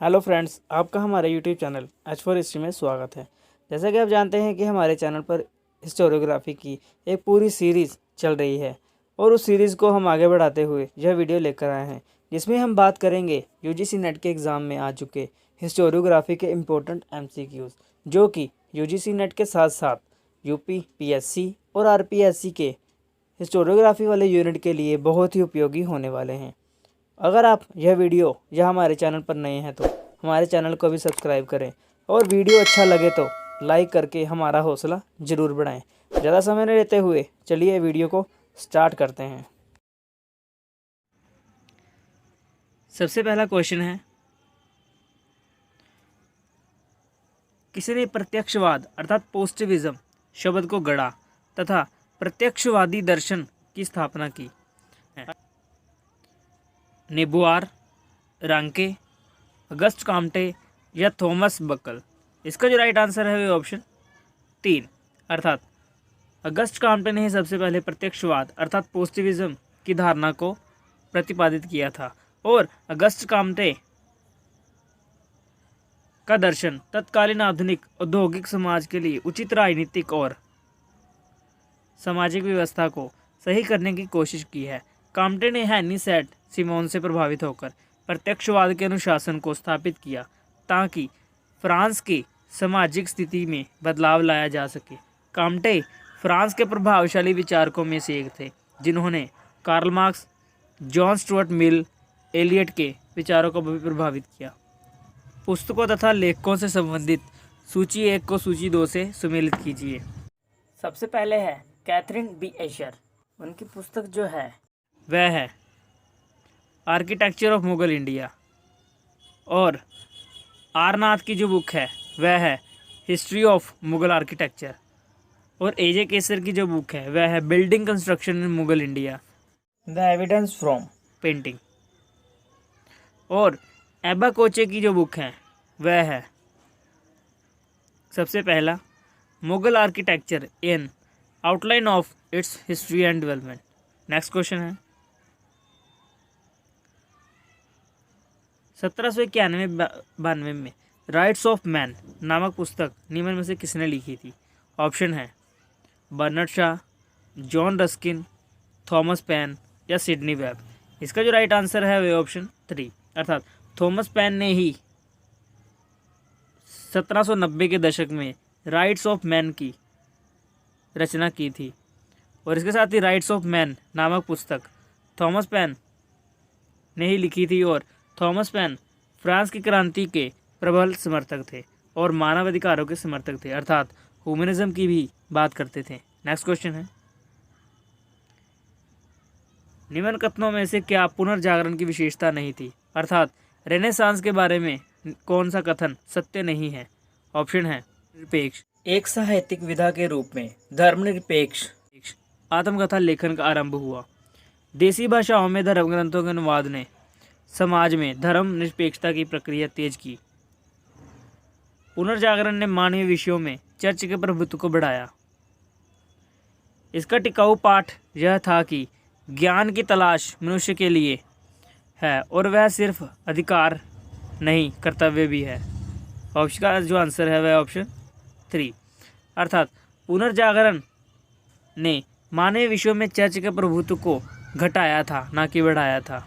Hello friends, आपका हमारे YouTube channel H for history में स्वागत है। जैसा कि आप जानते हैं कि हमारे चैनल पर हिस्टोरियोग्राफी की एक पूरी सीरीज़ चल रही है और उस सीरीज़ को हम आगे बढ़ाते हुए यह वीडियो लेकर आए हैं, जिसमें हम बात करेंगे यूजीसी नेट के एग्ज़ाम में आ चुके हिस्टोरियोग्राफी के इम्पोर्टेंट एमसीक्यूज़, जो कि यूजीसी नेट के साथ साथ यूपी पीएससी और आरपीएससी के हिस्टोरियोग्राफी वाले यूनिट के लिए बहुत ही उपयोगी होने वाले हैं। अगर आप यह वीडियो या हमारे चैनल पर नए हैं तो हमारे चैनल को भी सब्सक्राइब करें और वीडियो अच्छा लगे तो लाइक करके हमारा हौसला ज़रूर बढ़ाएं। ज़्यादा समय न लेते हुए चलिए वीडियो को स्टार्ट करते हैं। सबसे पहला क्वेश्चन है, किसने प्रत्यक्षवाद अर्थात पोस्टिविज्म शब्द को गढ़ा तथा प्रत्यक्षवादी दर्शन की स्थापना की? नेबुआर, रांके, अगस्ट काम्टे या थॉमस बकल? इसका जो राइट आंसर है वो ऑप्शन 3 अर्थात अगस्ट काम्टे ने ही सबसे पहले प्रत्यक्षवाद अर्थात पोस्टिविज्म की धारणा को प्रतिपादित किया था और अगस्ट काम्टे का दर्शन तत्कालीन आधुनिक औद्योगिक समाज के लिए उचित राजनीतिक और सामाजिक व्यवस्था को सही करने की कोशिश की है। काम्टे ने हेनरी सेंट सिमोन से प्रभावित होकर प्रत्यक्षवाद के अनुशासन को स्थापित किया ताकि फ्रांस की सामाजिक स्थिति में बदलाव लाया जा सके। काम्टे फ्रांस के प्रभावशाली विचारकों में से एक थे, जिन्होंने Karl Marx, John Stuart Mill, Eliot के विचारों को भी प्रभावित किया। पुस्तकों तथा लेखकों से संबंधित सूची 1 को सूची 2 से सुमेलित कीजिए। सबसे पहले है कैथरीन बी एशर। उनकी पुस्तक जो है वह है आर्किटेक्चर ऑफ मुगल इंडिया, और आर नाथ की जो बुक है वह है हिस्ट्री ऑफ मुगल आर्किटेक्चर, और एजे केसर की जो बुक है वह है building construction in Mughal India, the evidence from painting, और एबा कोचे की जो बुक है वह है सबसे पहला Mughal architecture in outline of its history and development. Next question है, 1791-92 में राइट्स ऑफ मैन नामक पुस्तक निम्न में से किसने लिखी थी? ऑप्शन है Bernard Shaw, John Ruskin, Thomas pen या सिडनी वेब। इसका जो राइट आंसर है वह ऑप्शन 3 अर्थात थॉमस पेन ने ही 1790 के दशक में राइट्स ऑफ मैन की रचना की थी, और इसके साथ ही राइट्स ऑफ मैन नामक पुस्तक थॉमस पेन ने ही लिखी थी, और थॉमस पेन फ्रांस की क्रांति के प्रबल समर्थक थे और मानवाधिकारों के समर्थक थे, अर्थात ह्यूमनिज्म की भी बात करते थे। नेक्स्ट क्वेश्चन है, निम्न कथनों में से क्या पुनर्जागरण की विशेषता नहीं थी? अर्थात रेनेसांस के बारे में कौन सा कथन सत्य नहीं है? ऑप्शन है निरपेक्ष, एक साहित्यिक विधा के रूप में धर्मनिरपेक्ष आत्मकथा लेखन का आरंभ हुआ। देसी भाषाओं में धर्म ग्रंथों के अनुवाद ने समाज में धर्म निरपेक्षता की प्रक्रिया तेज की। पुनर्जागरण ने मानवीय विषयों में चर्च के प्रभुत्व को बढ़ाया। इसका टिकाऊ पाठ यह था कि ज्ञान की तलाश मनुष्य के लिए है और वह सिर्फ अधिकार नहीं कर्तव्य भी है। ऑप्शन का जो आंसर है वह ऑप्शन 3 अर्थात पुनर्जागरण ने मानवीय विषयों में चर्च के प्रभुत्व को घटाया था, ना कि बढ़ाया था,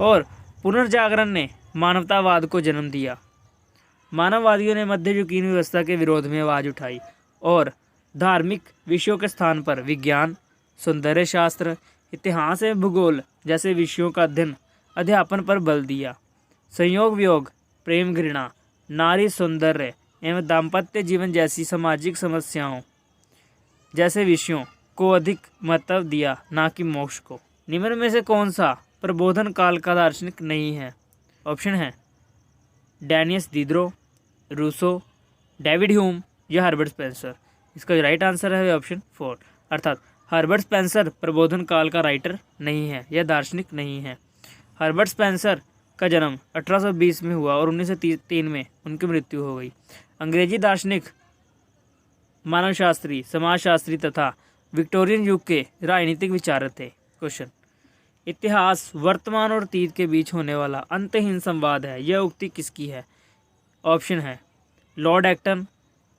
और पुनर्जागरण ने मानवतावाद को जन्म दिया। मानववादियों ने मध्ययुगीन व्यवस्था के विरोध में आवाज़ उठाई और धार्मिक विषयों के स्थान पर विज्ञान, सौंदर्य शास्त्र, इतिहास एवं भूगोल जैसे विषयों का अध्यापन पर बल दिया। संयोग वियोग, प्रेम घृणा, नारी सौंदर्य एवं दाम्पत्य जीवन जैसी सामाजिक समस्याओं जैसे विषयों को अधिक महत्व दिया, ना कि मोक्ष को। निम्न में से कौन सा प्रबोधन काल का दार्शनिक नहीं है? ऑप्शन है डैनियस दिदरो, रूसो, डेविड ह्यूम या हर्बर्ट स्पेंसर। इसका जो राइट आंसर है ऑप्शन 4 अर्थात हर्बर्ट स्पेंसर प्रबोधन काल का राइटर नहीं है, यह दार्शनिक नहीं है। हर्बर्ट स्पेंसर का जन्म 1820 में हुआ और 1903 में उनकी मृत्यु हो गई। अंग्रेजी दार्शनिक, मानवशास्त्री, समाजशास्त्री तथा विक्टोरियन युग के राजनीतिक विचारक थे। क्वेश्चन, इतिहास वर्तमान और अतीत के बीच होने वाला अंतहीन संवाद है। यह उक्ति किसकी है? ऑप्शन है Lord Acton,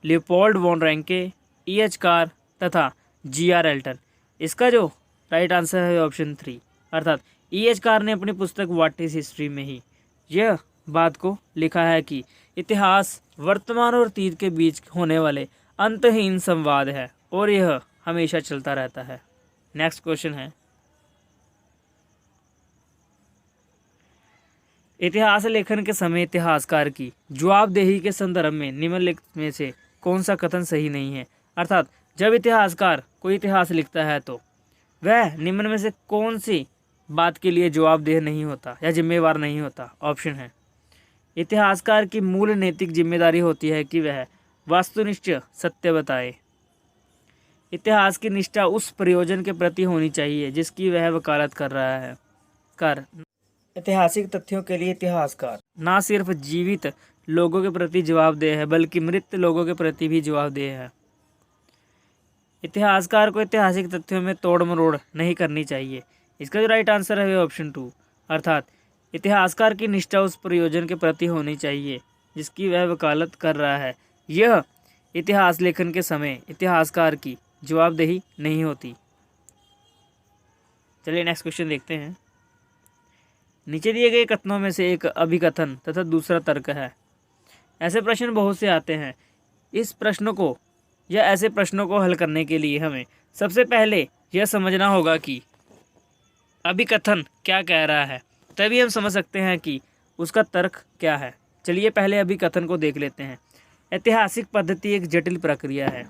Leopold von Ranke, E.H. Carr तथा G.R. एल्टन। इसका जो राइट आंसर है ऑप्शन 3, अर्थात E.H. कार ने अपनी पुस्तक व्हाट इज हिस्ट्री में ही यह बात को लिखा है कि इतिहास वर्तमान और अतीत के बीच होने वाले अंतहीन संवाद है और यह हमेशा चलता रहता है। नेक्स्ट क्वेश्चन है, इतिहास लेखन के समय इतिहासकार की जवाबदेही के संदर्भ में निम्नलिखित में से कौन सा कथन सही नहीं है? अर्थात जब इतिहासकार कोई इतिहास लिखता है तो वह निम्न में से कौन सी बात के लिए जवाबदेह नहीं होता या जिम्मेवार नहीं होता? ऑप्शन है, इतिहासकार की मूल नैतिक जिम्मेदारी होती है कि वह वस्तुनिष्ठ सत्य बताए। इतिहास की निष्ठा उस प्रयोजन के प्रति होनी चाहिए जिसकी वह वकालत कर रहा है। ऐतिहासिक तथ्यों के लिए इतिहासकार न सिर्फ जीवित लोगों के प्रति जवाबदेह है बल्कि मृत लोगों के प्रति भी जवाबदेह है। इतिहासकार को ऐतिहासिक तथ्यों में तोड़ मरोड़ नहीं करनी चाहिए। इसका जो राइट आंसर है वो ऑप्शन 2, अर्थात इतिहासकार की निष्ठा उस प्रयोजन के प्रति होनी चाहिए जिसकी वह वकालत कर रहा है। यह इतिहास लेखन के समय इतिहासकार की जवाबदेही नहीं होती। चलिए नेक्स्ट क्वेश्चन देखते हैं। नीचे दिए गए कथनों में से एक अभिकथन तथा दूसरा तर्क है। ऐसे प्रश्न बहुत से आते हैं। इस प्रश्नों को या ऐसे प्रश्नों को हल करने के लिए हमें सबसे पहले यह समझना होगा कि अभिकथन क्या कह रहा है, तभी हम समझ सकते हैं कि उसका तर्क क्या है। चलिए पहले अभिकथन को देख लेते हैं। ऐतिहासिक पद्धति एक जटिल प्रक्रिया है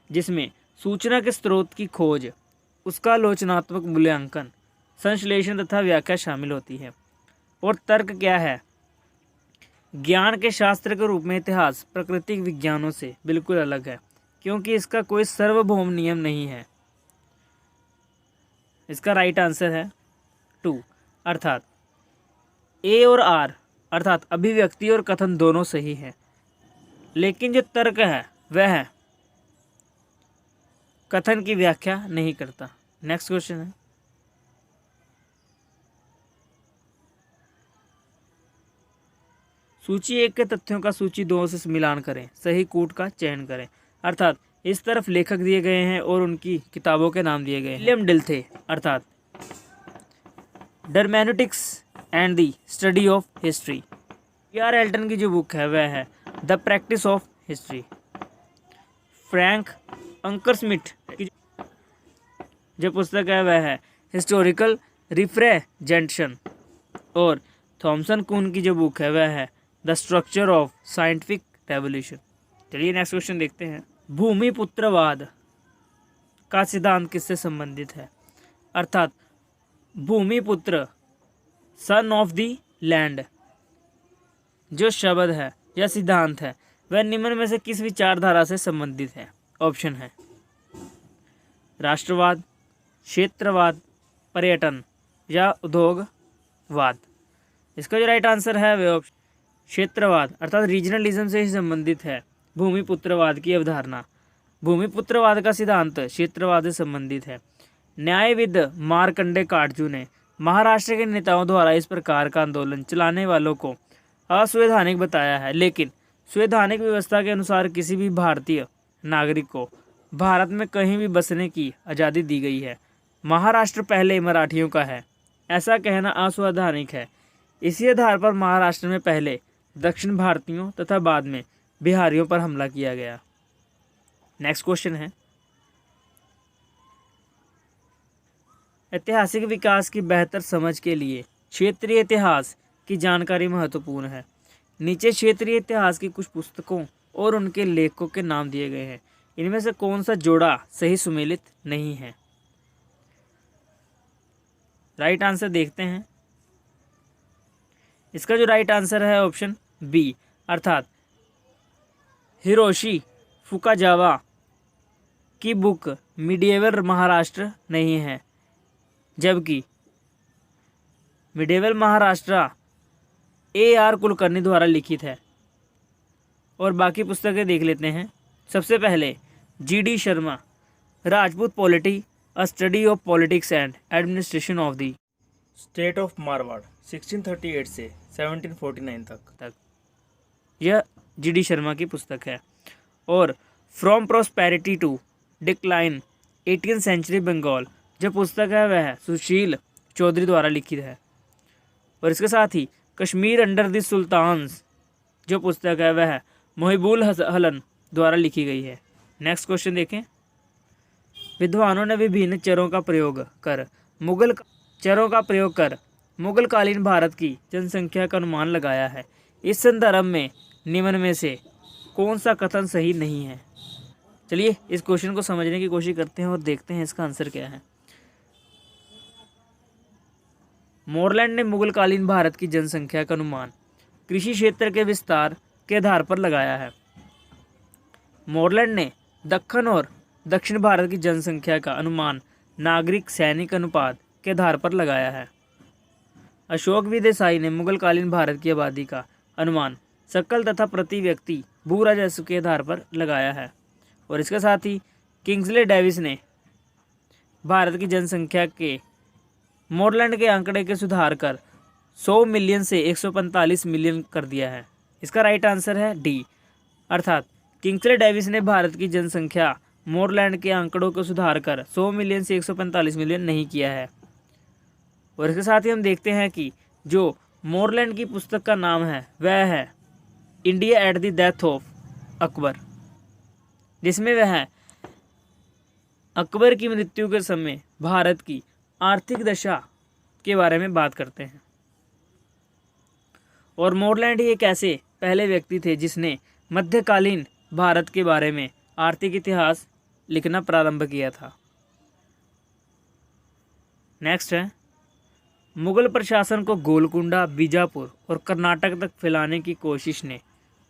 जिसमें सूचना के स्रोत की खोज, उसका आलोचनात्मक मूल्यांकन, संश्लेषण तथा व्याख्या शामिल होती है। और तर्क क्या है? ज्ञान के शास्त्र के रूप में इतिहास प्राकृतिक विज्ञानों से बिल्कुल अलग है क्योंकि इसका कोई सार्वभौम नियम नहीं है। इसका राइट आंसर है 2, अर्थात A और R अर्थात अभिव्यक्ति और कथन दोनों सही है, लेकिन जो तर्क है वह कथन की व्याख्या नहीं करता। नेक्स्ट क्वेश्चन है, सूची 1 के तथ्यों का सूची 2 से मिलान करें, सही कूट का चयन करें। अर्थात इस तरफ लेखक दिए गए हैं और उनकी किताबों के नाम दिए गए हैं। विलियम डिल थे अर्थात hermeneutics and the study of history. G.R. Elton की जो बुक है वह है the practice of history. Frank Ankersmit की जो पुस्तक है वह है हिस्टोरिकल रिप्रेजेंटेशन। और थॉमसन कून की जो बुक है वह है the structure of scientific revolution. चलिए नेक्स्ट क्वेश्चन देखते हैं। भूमिपुत्रवाद का सिद्धांत किससे संबंधित है? अर्थात भूमिपुत्र सन ऑफ द लैंड जो शब्द है या सिद्धांत है वह निम्न में से किस विचारधारा से संबंधित है? ऑप्शन है राष्ट्रवाद, क्षेत्रवाद, पर्यटन या उद्योगवाद। इसका जो राइट आंसर है वह क्षेत्रवाद अर्थात रीजनलिज्म से ही संबंधित है। भूमिपुत्रवाद की अवधारणा, भूमिपुत्रवाद का सिद्धांत क्षेत्रवाद से संबंधित है। न्यायविद मार्कंडे काटजू ने महाराष्ट्र के नेताओं द्वारा इस प्रकार का आंदोलन चलाने वालों को असंवैधानिक बताया है, लेकिन संवैधानिक व्यवस्था के अनुसार किसी भी भारतीय नागरिक को भारत में कहीं भी बसने की आज़ादी दी गई है। महाराष्ट्र पहले मराठियों का है, ऐसा कहना असंवैधानिक है। इसी आधार पर महाराष्ट्र में पहले दक्षिण भारतीयों तथा बाद में बिहारियों पर हमला किया गया। नेक्स्ट क्वेश्चन है, ऐतिहासिक विकास की बेहतर समझ के लिए क्षेत्रीय इतिहास की जानकारी महत्वपूर्ण है। नीचे क्षेत्रीय इतिहास की कुछ पुस्तकों और उनके लेखकों के नाम दिए गए हैं। इनमें से कौन सा जोड़ा सही सुमेलित नहीं है? राइट आंसर देखते हैं। इसका जो राइट आंसर है ऑप्शन बी अर्थात हिरोशी फुकाजावा की बुक मिडिएवल महाराष्ट्र नहीं है, जबकि मिडिएवल महाराष्ट्र A.R. कुलकर्णी द्वारा लिखित है। और बाकी पुस्तकें देख लेते हैं। सबसे पहले G.D. Sharma Rajput polity a study of politics and administration of the state of Marwar 1638 से 1749 तक। यह जीडी शर्मा की पुस्तक है। और from prosperity to decline 18th century Bengal जो पुस्तक है वह सुशील चौधरी द्वारा लिखित है। और इसके साथ ही कश्मीर अंडर द सुल्तान्स जो पुस्तक है वह मोहिबुल हलन द्वारा लिखी गई है। नेक्स्ट क्वेश्चन देखें। विद्वानों ने विभिन्न चरों का प्रयोग कर मुगलकालीन भारत की जनसंख्या का अनुमान लगाया है। इस संदर्भ में निम्न में से कौन सा कथन सही नहीं है? चलिए इस क्वेश्चन को समझने की कोशिश करते हैं और देखते हैं इसका आंसर क्या है। मोरलैंड ने मुगलकालीन भारत की जनसंख्या का अनुमान कृषि क्षेत्र के विस्तार के आधार पर लगाया है। मोरलैंड ने दक्कन और दक्षिण भारत की जनसंख्या का अनुमान नागरिक सैनिक अनुपात के आधार पर लगाया है। अशोक वी देसाई ने मुगलकालीन भारत की आबादी का अनुमान सकल तथा प्रति व्यक्ति भू राजस्व के आधार पर लगाया है। और इसके साथ ही किंग्सले डेविस ने भारत की जनसंख्या के मोरलैंड के आंकड़े के सुधार कर 100 मिलियन से 145 मिलियन कर दिया है। इसका राइट आंसर है डी, अर्थात किंग्सले डेविस ने भारत की जनसंख्या मोरलैंड के आंकड़ों को सुधार कर 100 मिलियन से 145 मिलियन नहीं किया है। और इसके साथ ही हम देखते हैं कि जो मोरलैंड की पुस्तक का नाम है वह है India at the death of Akbar, जिसमें वह अकबर की मृत्यु के समय भारत की आर्थिक दशा के बारे में बात करते हैं। और मोरलैंड ही एक ऐसे पहले व्यक्ति थे जिसने मध्यकालीन भारत के बारे में आर्थिक इतिहास लिखना प्रारंभ किया था। नेक्स्ट है, मुगल प्रशासन को गोलकुंडा, बीजापुर और कर्नाटक तक फैलाने की कोशिश ने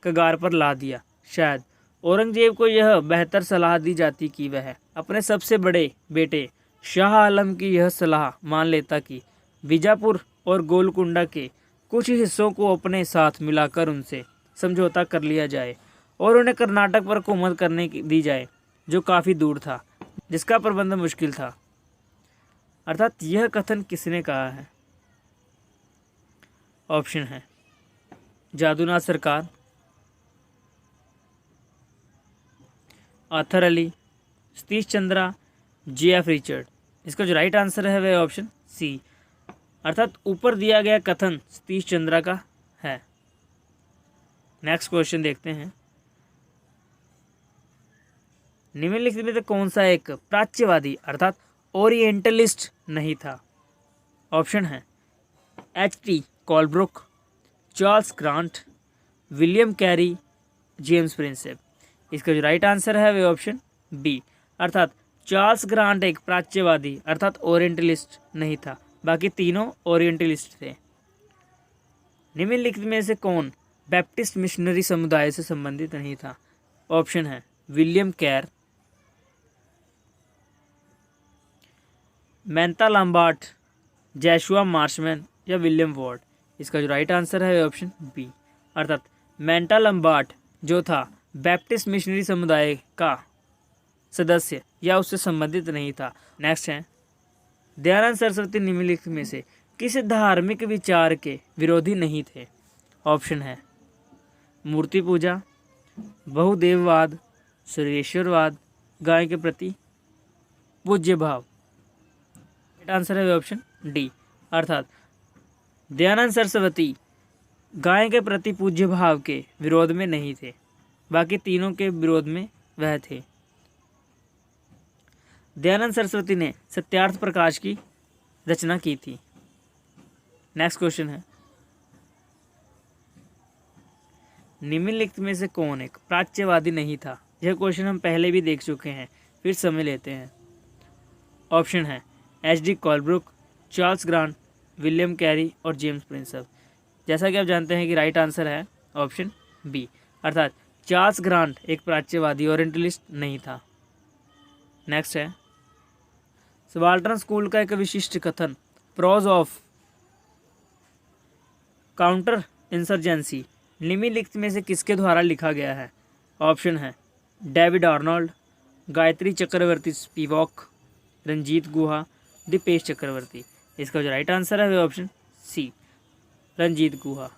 कगार पर ला दिया। शायद औरंगजेब को यह बेहतर सलाह दी जाती कि वह अपने सबसे बड़े बेटे शाह आलम की यह सलाह मान लेता कि बीजापुर और गोलकुंडा के कुछ हिस्सों को अपने साथ मिलाकर उनसे समझौता कर लिया जाए और उन्हें कर्नाटक पर हुकूमत करने की दी जाए, जो काफ़ी दूर था, जिसका प्रबंध मुश्किल था। अर्थात यह कथन किसने कहा है? ऑप्शन है जादूनाथ सरकार, Arthur Ali, Satish Chandra, J.F. Richard. इसका जो राइट आंसर है वह ऑप्शन सी, अर्थात ऊपर दिया गया कथन सतीश चंद्रा का है। नेक्स्ट क्वेश्चन देखते हैं। निम्नलिखित में से कौन सा एक प्राच्यवादी अर्थात ओरिएंटलिस्ट नहीं था? ऑप्शन है H.T. Colebrooke, Charles grant, William Carey, James Prinsep. इसका जो राइट आंसर है वह ऑप्शन बी, अर्थात चार्ल्स ग्रांट एक प्राच्यवादी अर्थात ओरिएंटलिस्ट नहीं था, बाकी तीनों ओरिएंटलिस्ट थे। निम्नलिखित में से कौन बैप्टिस्ट मिशनरी समुदाय से संबंधित नहीं था? ऑप्शन है विलियम कैर, मैंता लैम्बार्ट, जैशुआ मार्शमैन या विलियम वॉर्ड। इसका जो राइट आंसर है ऑप्शन बी, अर्थात मैंता लैम्बार्ट जो था बैप्टिस्ट मिशनरी समुदाय का सदस्य या उससे संबंधित नहीं था। नेक्स्ट है, दयानंद सरस्वती निम्नलिखित में से किस धार्मिक विचार के विरोधी नहीं थे? ऑप्शन है मूर्ति पूजा, बहुदेववाद, सुरेश्वरवाद, गाय के प्रति पूज्य भाव। आंसर है ऑप्शन डी, अर्थात दयानंद सरस्वती गाय के प्रति पूज्य भाव के विरोध में नहीं थे, बाकी तीनों के विरोध में वह थे। दयानंद सरस्वती ने सत्यार्थ प्रकाश की रचना की थी। नेक्स्ट क्वेश्चन है, निम्नलिखित में से कौन एक प्राच्यवादी नहीं था? यह क्वेश्चन हम पहले भी देख चुके हैं, फिर समय लेते हैं। ऑप्शन है H.D. Colebrooke, Charles grant, William Carey और जेम्स प्रिंसेप। जैसा कि आप जानते हैं कि राइट आंसर है ऑप्शन बी, अर्थात चार्ल्स ग्रांट एक प्राच्यवादी ओरिएंटलिस्ट नहीं था। नेक्स्ट है, सबाल्टर्न स्कूल का एक विशिष्ट कथन प्रोज ऑफ काउंटर इंसर्जेंसी निम्नलिखित में से किसके द्वारा लिखा गया है? ऑप्शन है डेविड आर्नोल्ड, गायत्री चक्रवर्ती स्पिवॉक, रंजीत गुहा, दीपेश चक्रवर्ती। इसका जो राइट आंसर है वह ऑप्शन सी, रंजीत गुहा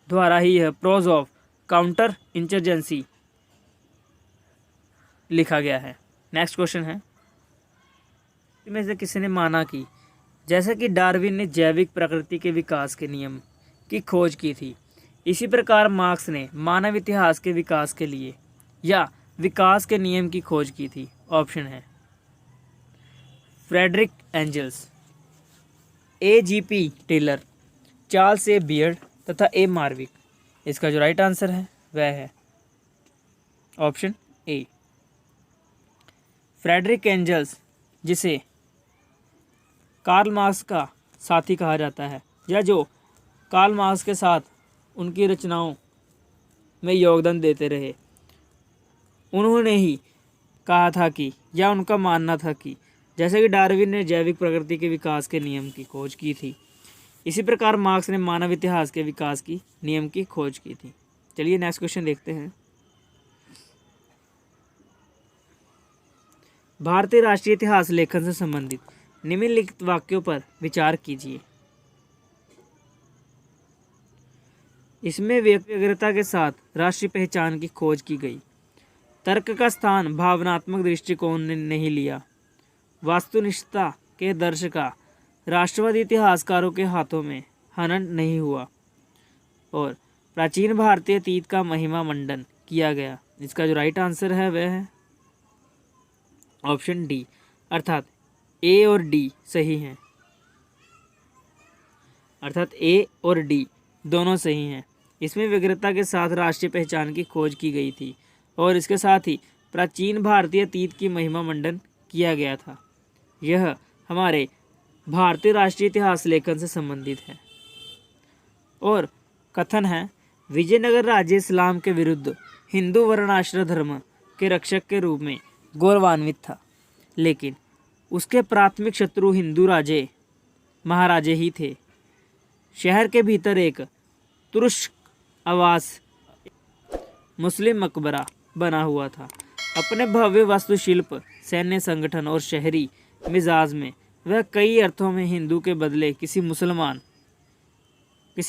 द्वारा ही यह प्रोज ऑफ काउंटर इंसर्जेंसी लिखा गया है। नेक्स्ट क्वेश्चन है, इनमें से किसी ने माना कि जैसा कि डार्विन ने जैविक प्रकृति के विकास के नियम की खोज की थी, इसी प्रकार मार्क्स ने मानव इतिहास के विकास के लिए या विकास के नियम की खोज की थी। ऑप्शन है Frederick Engels, A.G.P. Taylor, Charles A Beard तथा ए मार्विक। इसका जो राइट आंसर है वह है ऑप्शन ए, फ्रेडरिक एंजल्स, जिसे कार्ल मार्क्स का साथी कहा जाता है या जो कार्ल मार्क्स के साथ उनकी रचनाओं में योगदान देते रहे, उन्होंने ही कहा था कि या उनका मानना था कि जैसे कि डार्विन ने जैविक प्रकृति के विकास के नियम की खोज की थी, इसी प्रकार मार्क्स ने मानव इतिहास के विकास की नियम की खोज की थी। चलिए नेक्स्ट क्वेश्चन देखते हैं। भारतीय राष्ट्रीय इतिहास लेखन से संबंधित निम्नलिखित वाक्यों पर विचार कीजिए। इसमें व्यग्रता के साथ राष्ट्रीय पहचान की खोज की गई। तर्क का स्थान भावनात्मक दृष्टिकोण ने नहीं लिया। वास्तुनिष्ठता के दर्श का राष्ट्रवादी इतिहासकारों के हाथों में हनन नहीं हुआ और प्राचीन भारतीय अतीत का महिमा मंडन किया गया। इसका जो राइट आंसर है वह है ऑप्शन डी, अर्थात ए और डी सही हैं, अर्थात ए और डी दोनों सही हैं। इसमें व्यग्रता के साथ राष्ट्रीय पहचान की खोज की गई थी और इसके साथ ही प्राचीन भारतीय अतीत की महिमा मंडन किया गया था। यह हमारे भारतीय राष्ट्रीय इतिहास लेखन से संबंधित है। और कथन है, विजयनगर राज्य इस्लाम के विरुद्ध हिंदू वर्णाश्रम धर्म के रक्षक के रूप में गौरवान्वित था, लेकिन उसके प्राथमिक शत्रु हिंदू राजे महाराजे ही थे। शहर के भीतर एक तुरुष्क आवास मुस्लिम मकबरा बना हुआ था। अपने भव्य वास्तुशिल्प, सैन्य संगठन और शहरी मिजाज में वह कई अर्थों में हिंदू के बदले किसी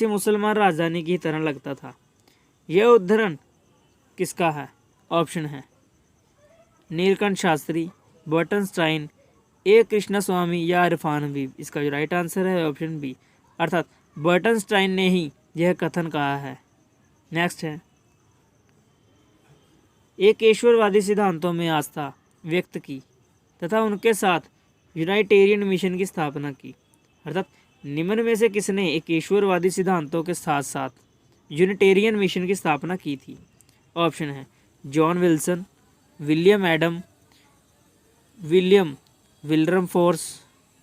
मुसलमान राजधानी की तरह लगता था। यह उद्धरण किसका है? ऑप्शन है नीलकंठ शास्त्री, बर्टनस्टाइन, ए कृष्णा स्वामी या इरफान हबीब। इसका जो राइट आंसर है ऑप्शन बी, अर्थात बर्टनस्टाइन ने ही यह कथन कहा है। नेक्स्ट है, एक ईश्वरवादी सिद्धांतों में आस्था व्यक्त की तथा उनके साथ यूनाइटेरियन मिशन की स्थापना की। अर्थात निम्न में से किसने एक ईश्वरवादी सिद्धांतों के साथ साथ यूनिटेरियन मिशन की स्थापना की थी? ऑप्शन है John Wilson, William Adam, William Wilberforce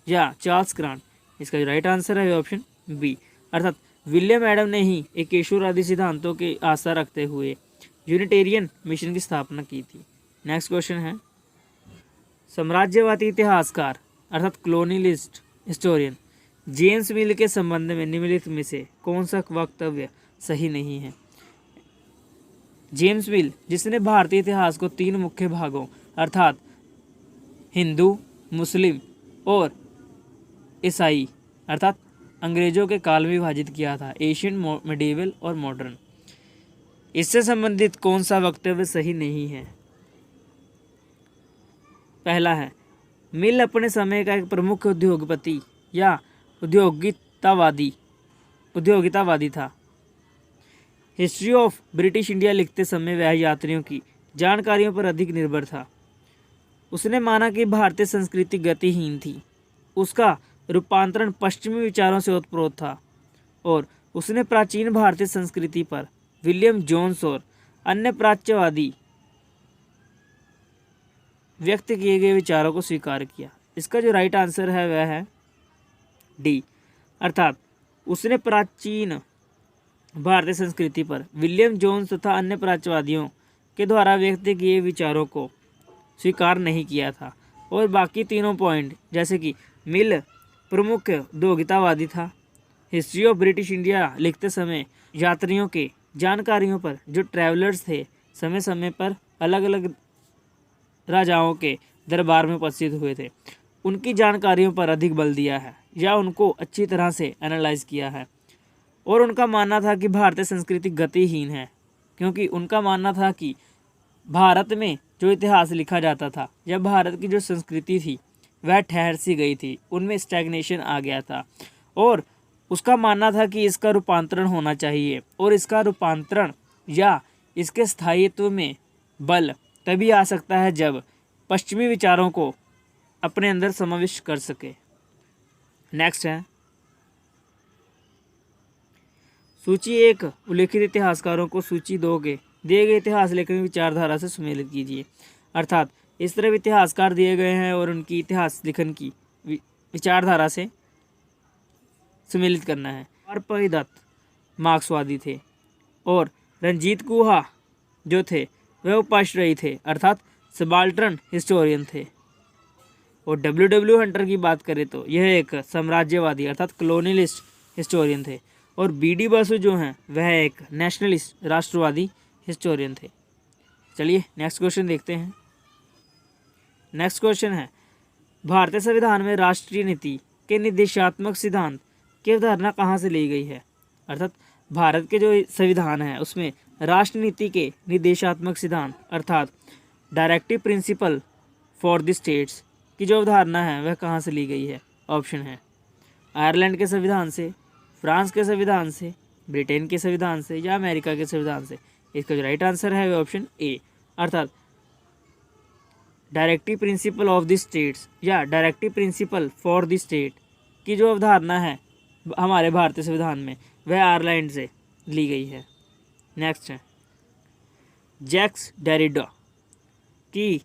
या चार्ल्स ग्रांट। इसका जो राइट आंसर है ऑप्शन बी, अर्थात विलियम एडम ने ही एक ईश्वरवादी सिद्धांतों की आस्था रखते हुए यूनिटेरियन मिशन की स्थापना की थी। नेक्स्ट क्वेश्चन है, साम्राज्यवादी इतिहासकार अर्थात कॉलोनियलिस्ट हिस्टोरियन जेम्स मिल के संबंध में निम्नलिखित में से कौन सा वक्तव्य सही नहीं है? जेम्स मिल, जिसने भारतीय इतिहास को 3 मुख्य भागों अर्थात हिंदू, मुस्लिम और ईसाई अर्थात अंग्रेजों के काल में विभाजित किया था, एशियन, मिडीवल और मॉडर्न, इससे संबंधित कौन सा वक्तव्य सही नहीं है? पहला है, मिल अपने समय का एक प्रमुख उद्योगपति या उद्योगितावादी था। हिस्ट्री ऑफ ब्रिटिश इंडिया लिखते समय वह यात्रियों की जानकारियों पर अधिक निर्भर था। उसने माना कि भारतीय संस्कृति गतिहीन थी, उसका रूपांतरण पश्चिमी विचारों से ओतप्रोत था और उसने प्राचीन भारतीय संस्कृति पर विलियम जोन्स और अन्य प्राच्यवादी व्यक्त किए गए विचारों को स्वीकार किया। इसका जो राइट आंसर है वह है डी, अर्थात उसने प्राचीन भारतीय संस्कृति पर विलियम जोन्स तथा अन्य प्राच्यवादियों के द्वारा व्यक्त किए विचारों को स्वीकार नहीं किया था। और बाकी तीनों पॉइंट जैसे कि मिल प्रमुख उद्योगितावादी था, हिस्ट्री ऑफ ब्रिटिश इंडिया लिखते समय यात्रियों के जानकारियों पर जो ट्रैवलर्स थे समय समय पर अलग अलग राजाओं के दरबार में उपस्थित हुए थे, उनकी जानकारियों पर अधिक बल दिया है या उनको अच्छी तरह से एनालाइज किया है। और उनका मानना था कि भारतीय संस्कृति गतिहीन है, क्योंकि उनका मानना था कि भारत में जो इतिहास लिखा जाता था या भारत की जो संस्कृति थी वह ठहर सी गई थी, उनमें स्टैग्नेशन आ गया था। और उसका मानना था कि इसका रूपांतरण होना चाहिए, और इसका रूपांतरण या इसके स्थायित्व में बल तभी आ सकता है जब पश्चिमी विचारों को अपने अंदर समाविष्ट कर सके। नेक्स्ट है सूची 1 उल्लेखित इतिहासकारों को सूची 2 के दिए गए इतिहास लेखन की विचारधारा से सम्मिलित कीजिए। अर्थात इस तरह इतिहासकार दिए गए हैं और उनकी इतिहास लेखन की विचारधारा से सम्मिलित करना है। हरपई दत्त मार्क्सवादी थे और रंजीत गुहा जो थे वह उपाश्रयी थे, अर्थात सबाल्टर्न हिस्टोरियन थे। और डब्ल्यू हंटर की बात करें तो यह एक साम्राज्यवादी अर्थात कॉलोनियलिस्ट हिस्टोरियन थे। और बी.डी. बसु जो हैं वह एक नेशनलिस्ट राष्ट्रवादी हिस्टोरियन थे। चलिए नेक्स्ट क्वेश्चन देखते हैं। नेक्स्ट क्वेश्चन है भारतीय संविधान में राष्ट्रीय नीति के निर्देशात्मक सिद्धांत की अवधारणा कहाँ से ली गई है। अर्थात भारत के जो संविधान है उसमें राष्ट्र नीति के निर्देशात्मक सिद्धांत अर्थात directive principle for the states की जो अवधारणा है वह कहाँ से ली गई है। ऑप्शन है आयरलैंड के संविधान से, फ्रांस के संविधान से, ब्रिटेन के संविधान से या अमेरिका के संविधान से। इसका जो राइट आंसर है वह ऑप्शन ए अर्थात directive principle of the states या directive principle for the state की जो अवधारणा है हमारे भारतीय संविधान में वह आयरलैंड से ली गई है। नेक्स्ट है जैक्स डेरिडा की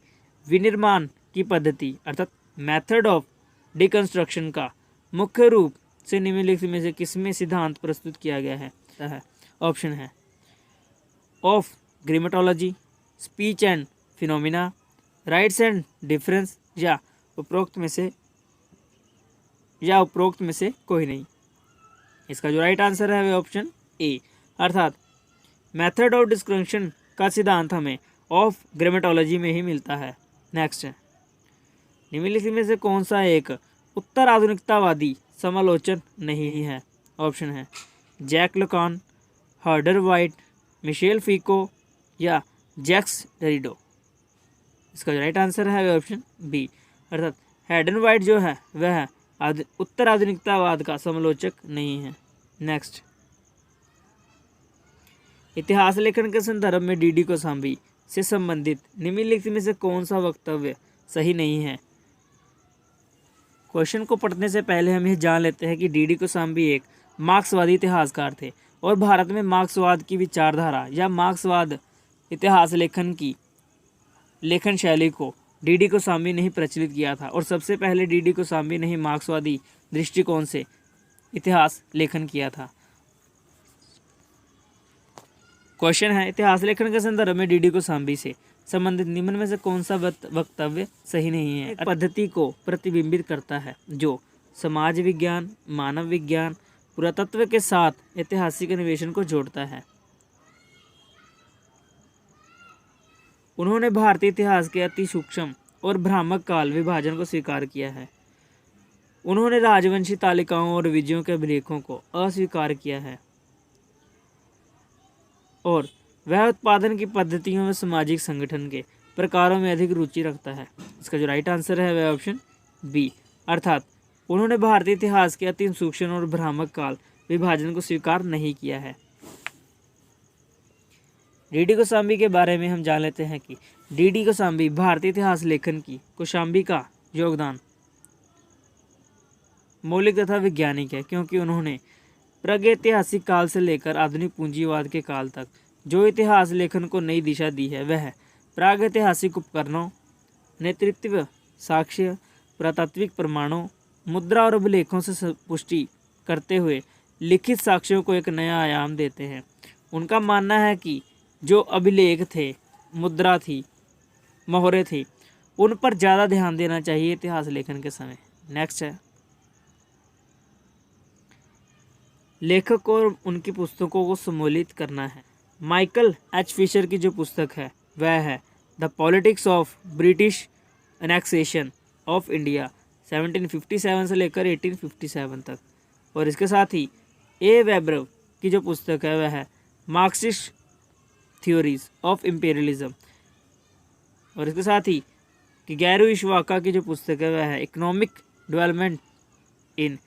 विनिर्माण की पद्धति अर्थात मेथड ऑफ डिकंस्ट्रक्शन का मुख्य रूप से निम्नलिखित में से किसमें सिद्धांत प्रस्तुत किया गया है। ऑप्शन है of grammatology, speech and phenomena, rights and difference या उपरोक्त में से कोई नहीं। इसका जो राइट आंसर है वह ऑप्शन ए अर्थात मेथड ऑफ डिस्क्रिप्शन का सिद्धांत हमें ऑफ ग्रामेटोलॉजी में ही मिलता है। नेक्स्ट है निम्नलिखित में से कौन सा एक उत्तर आधुनिकतावादी समालोचन नहीं है। ऑप्शन है जैक लकान, हर्डर वाइट, मिशेल फीको या जैक्स डेरिडो। इसका जो राइट आंसर है वह ऑप्शन बी अर्थात हर्डर वाइट जो है वह उत्तर आधुनिकतावाद का समालोचक नहीं है। नेक्स्ट इतिहास लेखन के संदर्भ में डी.डी. कोशाम्बी से संबंधित निम्नलिखित में से कौन सा वक्तव्य सही नहीं है। क्वेश्चन को पढ़ने से पहले हम यह जान लेते हैं कि डी.डी. कोशाम्बी एक मार्क्सवादी इतिहासकार थे और भारत में मार्क्सवाद की विचारधारा या मार्क्सवाद इतिहास लेखन की लेखन शैली को डी.डी. कोशाम्बी ने ही प्रचलित किया था। और सबसे पहले डी.डी. कोशाम्बी ने ही मार्क्सवादी दृष्टिकोण से इतिहास लेखन किया था। क्वेश्चन है इतिहास लेखन के संदर्भ में डी.डी. कोशाम्बी से संबंधित निम्न में से कौन सा वक्तव्य सही नहीं है। पद्धति को प्रतिबिंबित करता है जो समाज विज्ञान, मानव विज्ञान, पुरातत्व के साथ ऐतिहासिक अन्वेषण को जोड़ता है। उन्होंने भारतीय इतिहास के अति सूक्ष्म और भ्रामक काल विभाजन को स्वीकार किया है। उन्होंने राजवंशी तालिकाओं और विजयों के अभिलेखों को अस्वीकार किया है और वह उत्पादन की पद्धतियों में सामाजिक संगठन के प्रकारों में अधिक रुचि रखता है। इसका जो राइट आंसर है वह ऑप्शन बी अर्थात उन्होंने भारतीय इतिहास के अति सूक्ष्म और भ्रामक काल विभाजन को स्वीकार नहीं किया है। डी.डी. कोशाम्बी के बारे में हम जान लेते हैं कि डी.डी. कोशाम्बी भारतीय इतिहास लेखन की कोशाम्बी का योगदान मौलिक तथा वैज्ञानिक है, क्योंकि उन्होंने प्रागैतिहासिक काल से लेकर आधुनिक पूंजीवाद के काल तक जो इतिहास लेखन को नई दिशा दी है वह प्रागैतिहासिक उपकरणों, नेतृत्व, साक्ष्य, पुरातात्विक प्रमाणों, मुद्रा और अभिलेखों से पुष्टि करते हुए लिखित साक्ष्यों को एक नया आयाम देते हैं। उनका मानना है कि जो अभिलेख थे, मुद्रा थी, मोहरें थी, उन पर ज़्यादा ध्यान देना चाहिए इतिहास लेखन के समय। नेक्स्ट है लेखक और उनकी पुस्तकों को सम्मिलित करना है। माइकल एच फिशर की जो पुस्तक है वह है the politics of British annexation of India 1757 से लेकर 1857 तक। और इसके साथ ही ए वेबर की जो पुस्तक है वह है मार्क्सिस्ट थ्योरीज ऑफ इम्पेरियलिज्म। और इसके साथ ही कि गैरू इशवाका की जो पुस्तक है वह है economic development in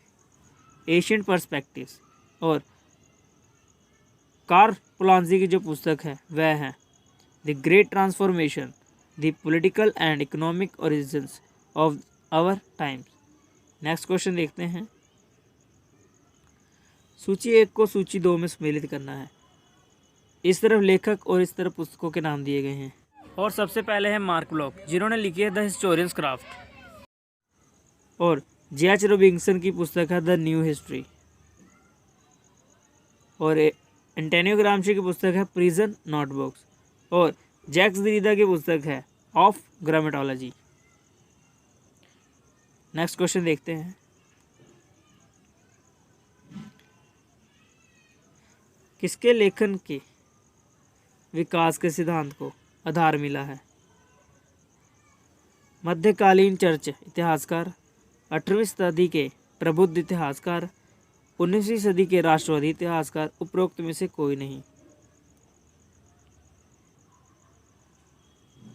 Asian perspectives. और कार्ल पोलांजी की जो पुस्तक है वह है the great transformation, the political and economic origins of our times. Next question देखते हैं। सूची 1 को सूची 2 में सम्मिलित करना है। इस तरफ लेखक और इस तरफ पुस्तकों के नाम दिए गए हैं। और सबसे पहले है मार्क ब्लॉक, जिन्होंने लिखी है द हिस्टोरियंस क्राफ्ट। और जे.एच. रॉबिन्सन की पुस्तक है द न्यू हिस्ट्री। और एंटोनियो ग्राम्शी की पुस्तक है प्रिजन नोटबुक्स। और जैक्स दरिडा की पुस्तक है ऑफ ग्रामेटोलॉजी। नेक्स्ट क्वेश्चन देखते हैं। किसके लेखन के विकास के सिद्धांत को आधार मिला है? मध्यकालीन चर्च इतिहासकार, 18वीं सदी के प्रबुद्ध इतिहासकार, 19वीं सदी के राष्ट्रवादी इतिहासकार, उपरोक्त में से कोई नहीं।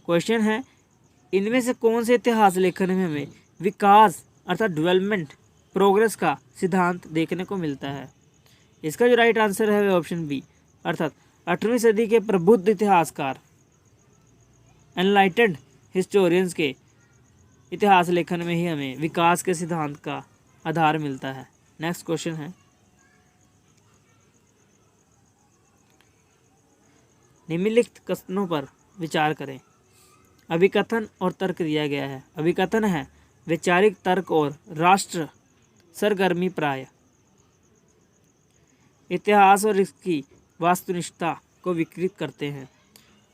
क्वेश्चन है इनमें से कौन से इतिहास लेखन में हमें विकास अर्थात डेवलपमेंट प्रोग्रेस का सिद्धांत देखने को मिलता है? इसका जो राइट आंसर है वह ऑप्शन बी अर्थात 18वीं सदी के प्रबुद्ध इतिहासकार एनलाइटेंड हिस्टोरियंस के इतिहास लेखन में ही हमें विकास के सिद्धांत का आधार मिलता है। नेक्स्ट क्वेश्चन है निम्नलिखित कथनों पर विचार करें। अभिकथन और तर्क दिया गया है। अभिकथन है वैचारिक तर्क और राष्ट्र सरगर्मी प्राय इतिहास और इसकी वास्तुनिष्ठता को विकृत करते हैं।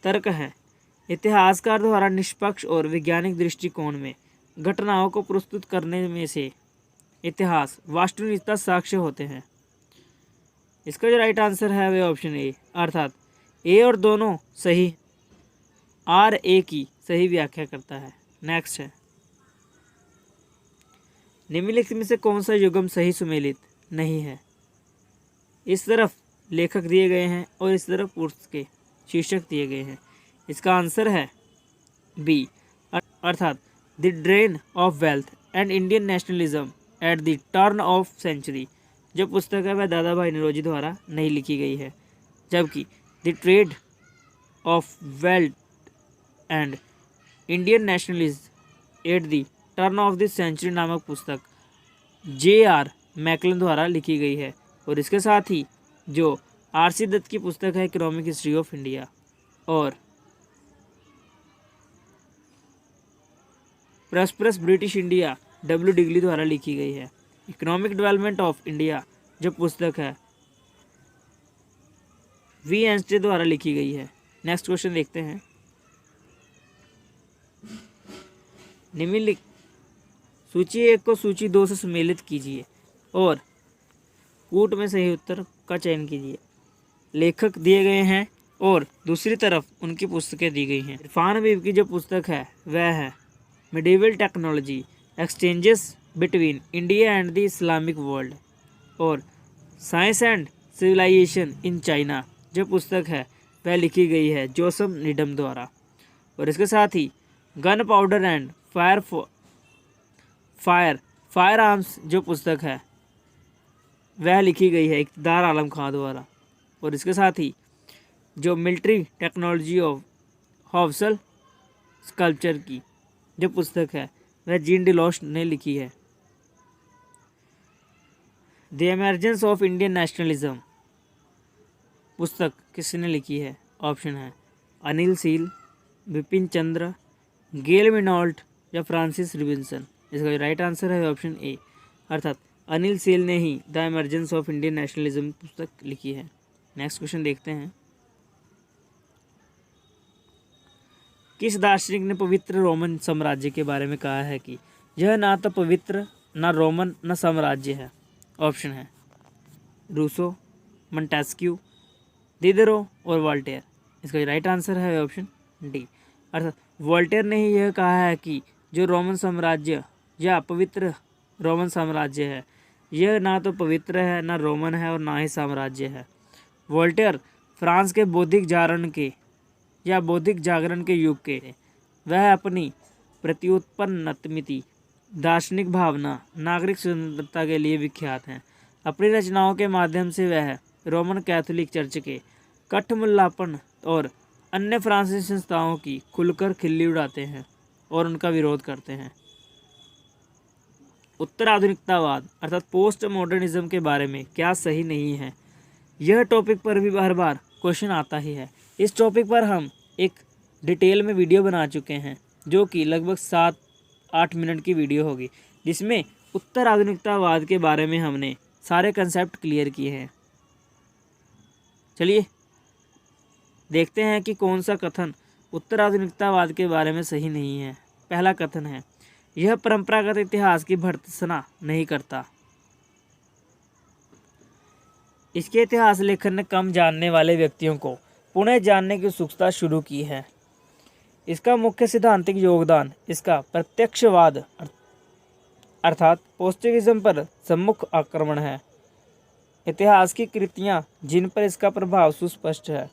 तर्क है इतिहासकार द्वारा निष्पक्ष और वैज्ञानिक दृष्टिकोण में घटनाओं को प्रस्तुत करने में से इतिहास वास्तुनिष्ठता साक्ष्य होते हैं। इसका जो राइट आंसर है वह ऑप्शन ए अर्थात ए और दोनों सही आर ए की सही व्याख्या करता है। नेक्स्ट है निम्नलिखित में से कौन सा युग्म सही सुमेलित नहीं है? इस तरफ लेखक दिए गए हैं और इस तरफ पुरुष के शीर्षक दिए गए हैं। इसका आंसर है बी अर्थात the drain of wealth and Indian nationalism at the turn of century. जो पुस्तक है वह दादा भाई नौरोजी द्वारा नहीं लिखी गई है, जबकि the trade of wealth and Indian nationalism at the turn of the century नामक पुस्तक J.R. मैकलन द्वारा लिखी गई है। और इसके साथ ही जो R.C. दत्त की पुस्तक है इकोनॉमिक हिस्ट्री ऑफ इंडिया और प्रॉस्परस ब्रिटिश इंडिया W. डिगली द्वारा लिखी गई है। इकोनॉमिक डेवलपमेंट ऑफ इंडिया जो पुस्तक है V. एंस्टे द्वारा लिखी गई है। नेक्स्ट क्वेश्चन देखते हैं। निम्नलिखित सूची 1 को सूची 2 से सम्मिलित कीजिए और कूट में सही उत्तर का चयन कीजिए। लेखक दिए गए हैं और दूसरी तरफ उनकी पुस्तकें दी गई हैं। इरफान हबीब की जो पुस्तक है वह है medieval technology exchanges between India and the Islamic world. और science and civilisation in China जो पुस्तक है वह लिखी गई है जोसेफ नीडम द्वारा। और इसके साथ ही gunpowder and firearms जो पुस्तक है वह लिखी गई है इक़्तिदार आलम खां द्वारा। और इसके साथ ही जो मिलिट्री टेक्नोलॉजी ऑफ हॉवसल स्कल्पचर की जो पुस्तक है वह जीन डिलॉश ने लिखी है। The emergence of Indian nationalism पुस्तक किसने लिखी है? ऑप्शन है अनिल सील, बिपिन चंद्र, गेल मिनॉल्ट या फ्रांसिस रॉबिन्सन। इसका राइट आंसर है ऑप्शन ए अर्थात अनिल सील ने ही the emergence of Indian nationalism पुस्तक लिखी है। नेक्स्ट क्वेश्चन देखते हैं। किस दार्शनिक ने पवित्र रोमन साम्राज्य के बारे में कहा है कि यह ना तो पवित्र ना रोमन न साम्राज्य है? ऑप्शन है रूसो, मोंटेस्क्यू, दिदरो और वोल्टेयर। इसका राइट आंसर है ऑप्शन डी अर्थात वोल्टेयर ने ही यह कहा है कि जो रोमन साम्राज्य या पवित्र रोमन साम्राज्य है। यह ना तो पवित्र है, ना रोमन है और ना ही साम्राज्य है। वोल्टेयर फ्रांस के बौद्धिक जागरण के युग के वह अपनी प्रत्युत्पन्नमिति, दार्शनिक भावना, नागरिक स्वतंत्रता के लिए विख्यात हैं। अपनी रचनाओं के माध्यम से वह रोमन कैथोलिक चर्च के कठमुल्लापन और अन्य फ्रांसीसी संस्थाओं की खुलकर खिल्ली उड़ाते हैं और उनका विरोध करते हैं। उत्तर आधुनिकतावाद अर्थात पोस्ट मॉडर्निज्म के बारे में क्या सही नहीं है, यह टॉपिक पर भी हर बार क्वेश्चन आता ही है। इस टॉपिक पर हम एक डिटेल में वीडियो बना चुके हैं, जो कि लगभग 7-8 मिनट की वीडियो होगी, जिसमें उत्तर आधुनिकतावाद के बारे में हमने सारे कंसेप्ट क्लियर किए हैं। चलिए देखते हैं कि कौन सा कथन उत्तर आधुनिकतावाद के बारे में सही नहीं है। पहला कथन है, यह परंपरागत इतिहास की भर्त्सना नहीं करता। इसके इतिहास लेखन ने कम जानने वाले व्यक्तियों को पुनः जानने की उत्सुकता शुरू की है। इसका मुख्य सिद्धांतिक योगदान इसका प्रत्यक्षवाद अर्थात पोस्टिविज्म पर सम्मुख आक्रमण है। इतिहास की कृतियाँ जिन पर इसका प्रभाव सुस्पष्ट है,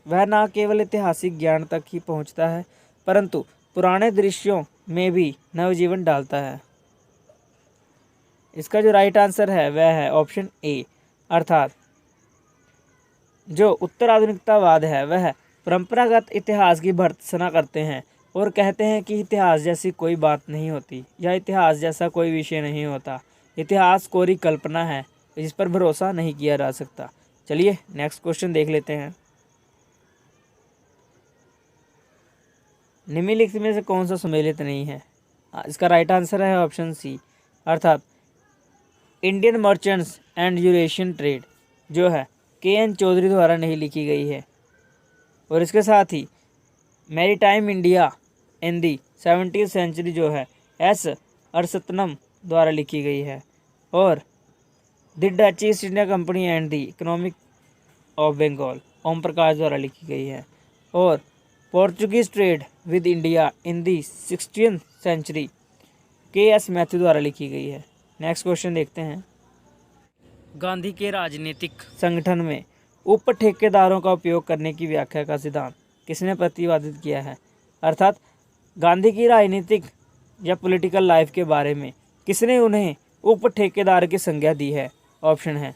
वह न केवल ऐतिहासिक ज्ञान तक ही पहुँचता है, परंतु पुराने दृश्यों में भी नवजीवन डालता है। इसका जो राइट आंसर है वह है ऑप्शन ए, अर्थात जो उत्तर आधुनिकतावाद है वह परंपरागत इतिहास की भर्त्सना करते हैं और कहते हैं कि इतिहास जैसी कोई बात नहीं होती या इतिहास जैसा कोई विषय नहीं होता। इतिहास कोरी कल्पना है जिस पर भरोसा नहीं किया जा सकता। चलिए नेक्स्ट क्वेश्चन देख लेते हैं। निम्नलिखित में से कौन सा सम्मिलित नहीं है? इसका राइट आंसर है ऑप्शन सी, अर्थात Indian merchants and Eurasian trade जो है के.एन. चौधरी द्वारा नहीं लिखी गई है। और इसके साथ ही मैरीटाइम इंडिया इन दी 17वीं सेंचुरी जो है एस अरसतनम द्वारा लिखी गई है। और the Dutch East India Company and the economic of Bengal Om Prakash द्वारा लिखी गई है। और Portuguese trade with India in the 16वीं सेंचुरी के.एस. मैथ्यू द्वारा लिखी गई है। नेक्स्ट क्वेश्चन देखते हैं। गांधी के राजनीतिक संगठन में उप ठेकेदारों का उपयोग करने की व्याख्या का सिद्धांत किसने प्रतिपादित किया है? अर्थात गांधी की राजनीतिक या पॉलिटिकल लाइफ के बारे में किसने उन्हें उप ठेकेदार की संज्ञा दी है? ऑप्शन है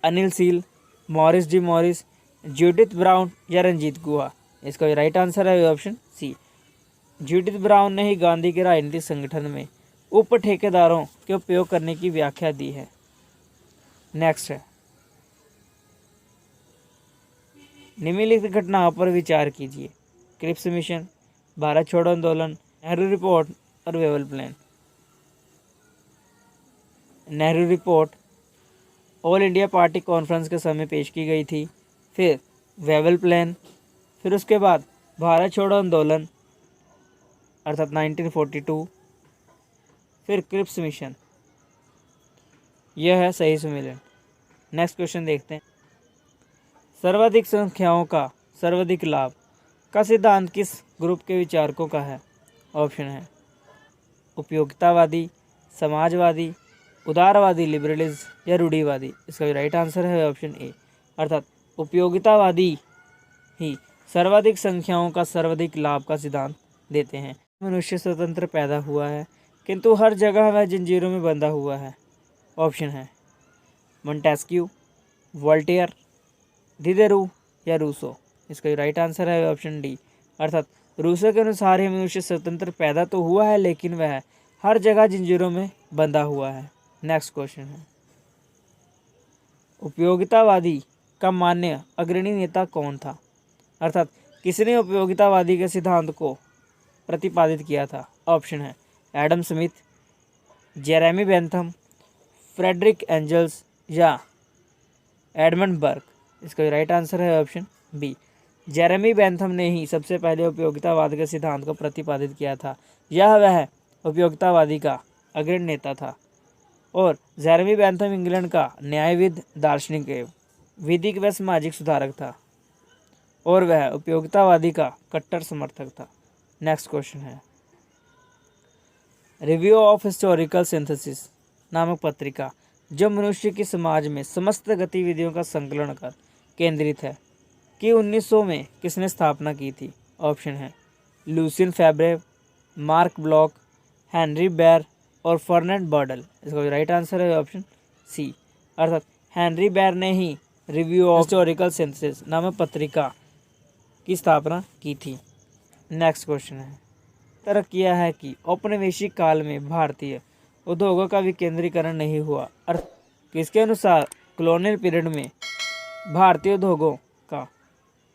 Anil seal, Morris D Morris, Judith brown या रंजीत गुहा। इसका राइट आंसर है ऑप्शन सी, जूडिथ ब्राउन ने ही गांधी के राजनीतिक संगठन में उप ठेकेदारों के उपयोग करने की व्याख्या दी है। नेक्स्ट है, निम्नलिखित घटनाओं पर विचार कीजिए। क्रिप्स मिशन, भारत छोड़ो आंदोलन, नेहरू रिपोर्ट और Wavell plan. Nehru report all India party conference के समय पेश की गई थी, फिर वेवल प्लान, फिर उसके बाद भारत छोड़ो आंदोलन अर्थात 1942, फिर क्रिप्स मिशन। यह है सही सम्मेलन। नेक्स्ट क्वेश्चन देखते हैं। सर्वाधिक संख्याओं का सर्वाधिक लाभ का सिद्धांत किस ग्रुप के विचारकों का है? ऑप्शन है उपयोगितावादी, समाजवादी, उदारवादी लिबरलिज्म या रूढ़िवादी। इसका भी राइट आंसर है ऑप्शन ए, अर्थात उपयोगितावादी ही सर्वाधिक संख्याओं का सर्वाधिक लाभ का सिद्धांत देते हैं। मनुष्य स्वतंत्र पैदा हुआ है किंतु हर जगह वह जंजीरों में बंधा हुआ है। ऑप्शन है मोंटेस्क्यू, वोल्टेयर, दिदेरू या रूसो। इसका राइट आंसर है ऑप्शन डी, अर्थात रूसो के अनुसार ही मनुष्य स्वतंत्र पैदा तो हुआ है लेकिन वह हर जगह जंजीरों में बंधा हुआ है। नेक्स्ट क्वेश्चन है, उपयोगितावादी का मान्य अग्रणी नेता कौन था? अर्थात किसने उपयोगितावादी के सिद्धांत को प्रतिपादित किया था? ऑप्शन है Adam Smith, Jeremy Bentham, Frederick angels या एडमंड बर्ग। इसका राइट आंसर है ऑप्शन बी, जेरेमी बेंथम ने ही सबसे पहले उपयोगितावाद के सिद्धांत को प्रतिपादित किया था। यह वह उपयोगितावादी का अग्रणी नेता था। और जेरेमी बेंथम इंग्लैंड का न्यायविद, दार्शनिक एवं विधिक व सामाजिक सुधारक था और वह उपयोगितावादी का कट्टर समर्थक था। नेक्स्ट क्वेश्चन है, रिव्यू ऑफ हिस्टोरिकल सिंथेसिस नामक पत्रिका जो मनुष्य की समाज में समस्त गतिविधियों का संकलन कर केंद्रित है कि 1900 में किसने स्थापना की थी? ऑप्शन है लूसियन फैब्रे, मार्क ब्लॉक, हेनरी बैर और फर्नेट बर्डल। इसका राइट आंसर है ऑप्शन सी, अर्थात हेनरी बैर ने ही रिव्यू ऑफ हिस्टोरिकल सिंथेसिस नामक पत्रिका की स्थापना की थी। नेक्स्ट क्वेश्चन है, तर्क किया है कि औपनिवेशिक काल में भारतीय उद्योगों का विकेंद्रीकरण नहीं हुआ। अर्थ किसके अनुसार कॉलोनियल पीरियड में भारतीय उद्योगों का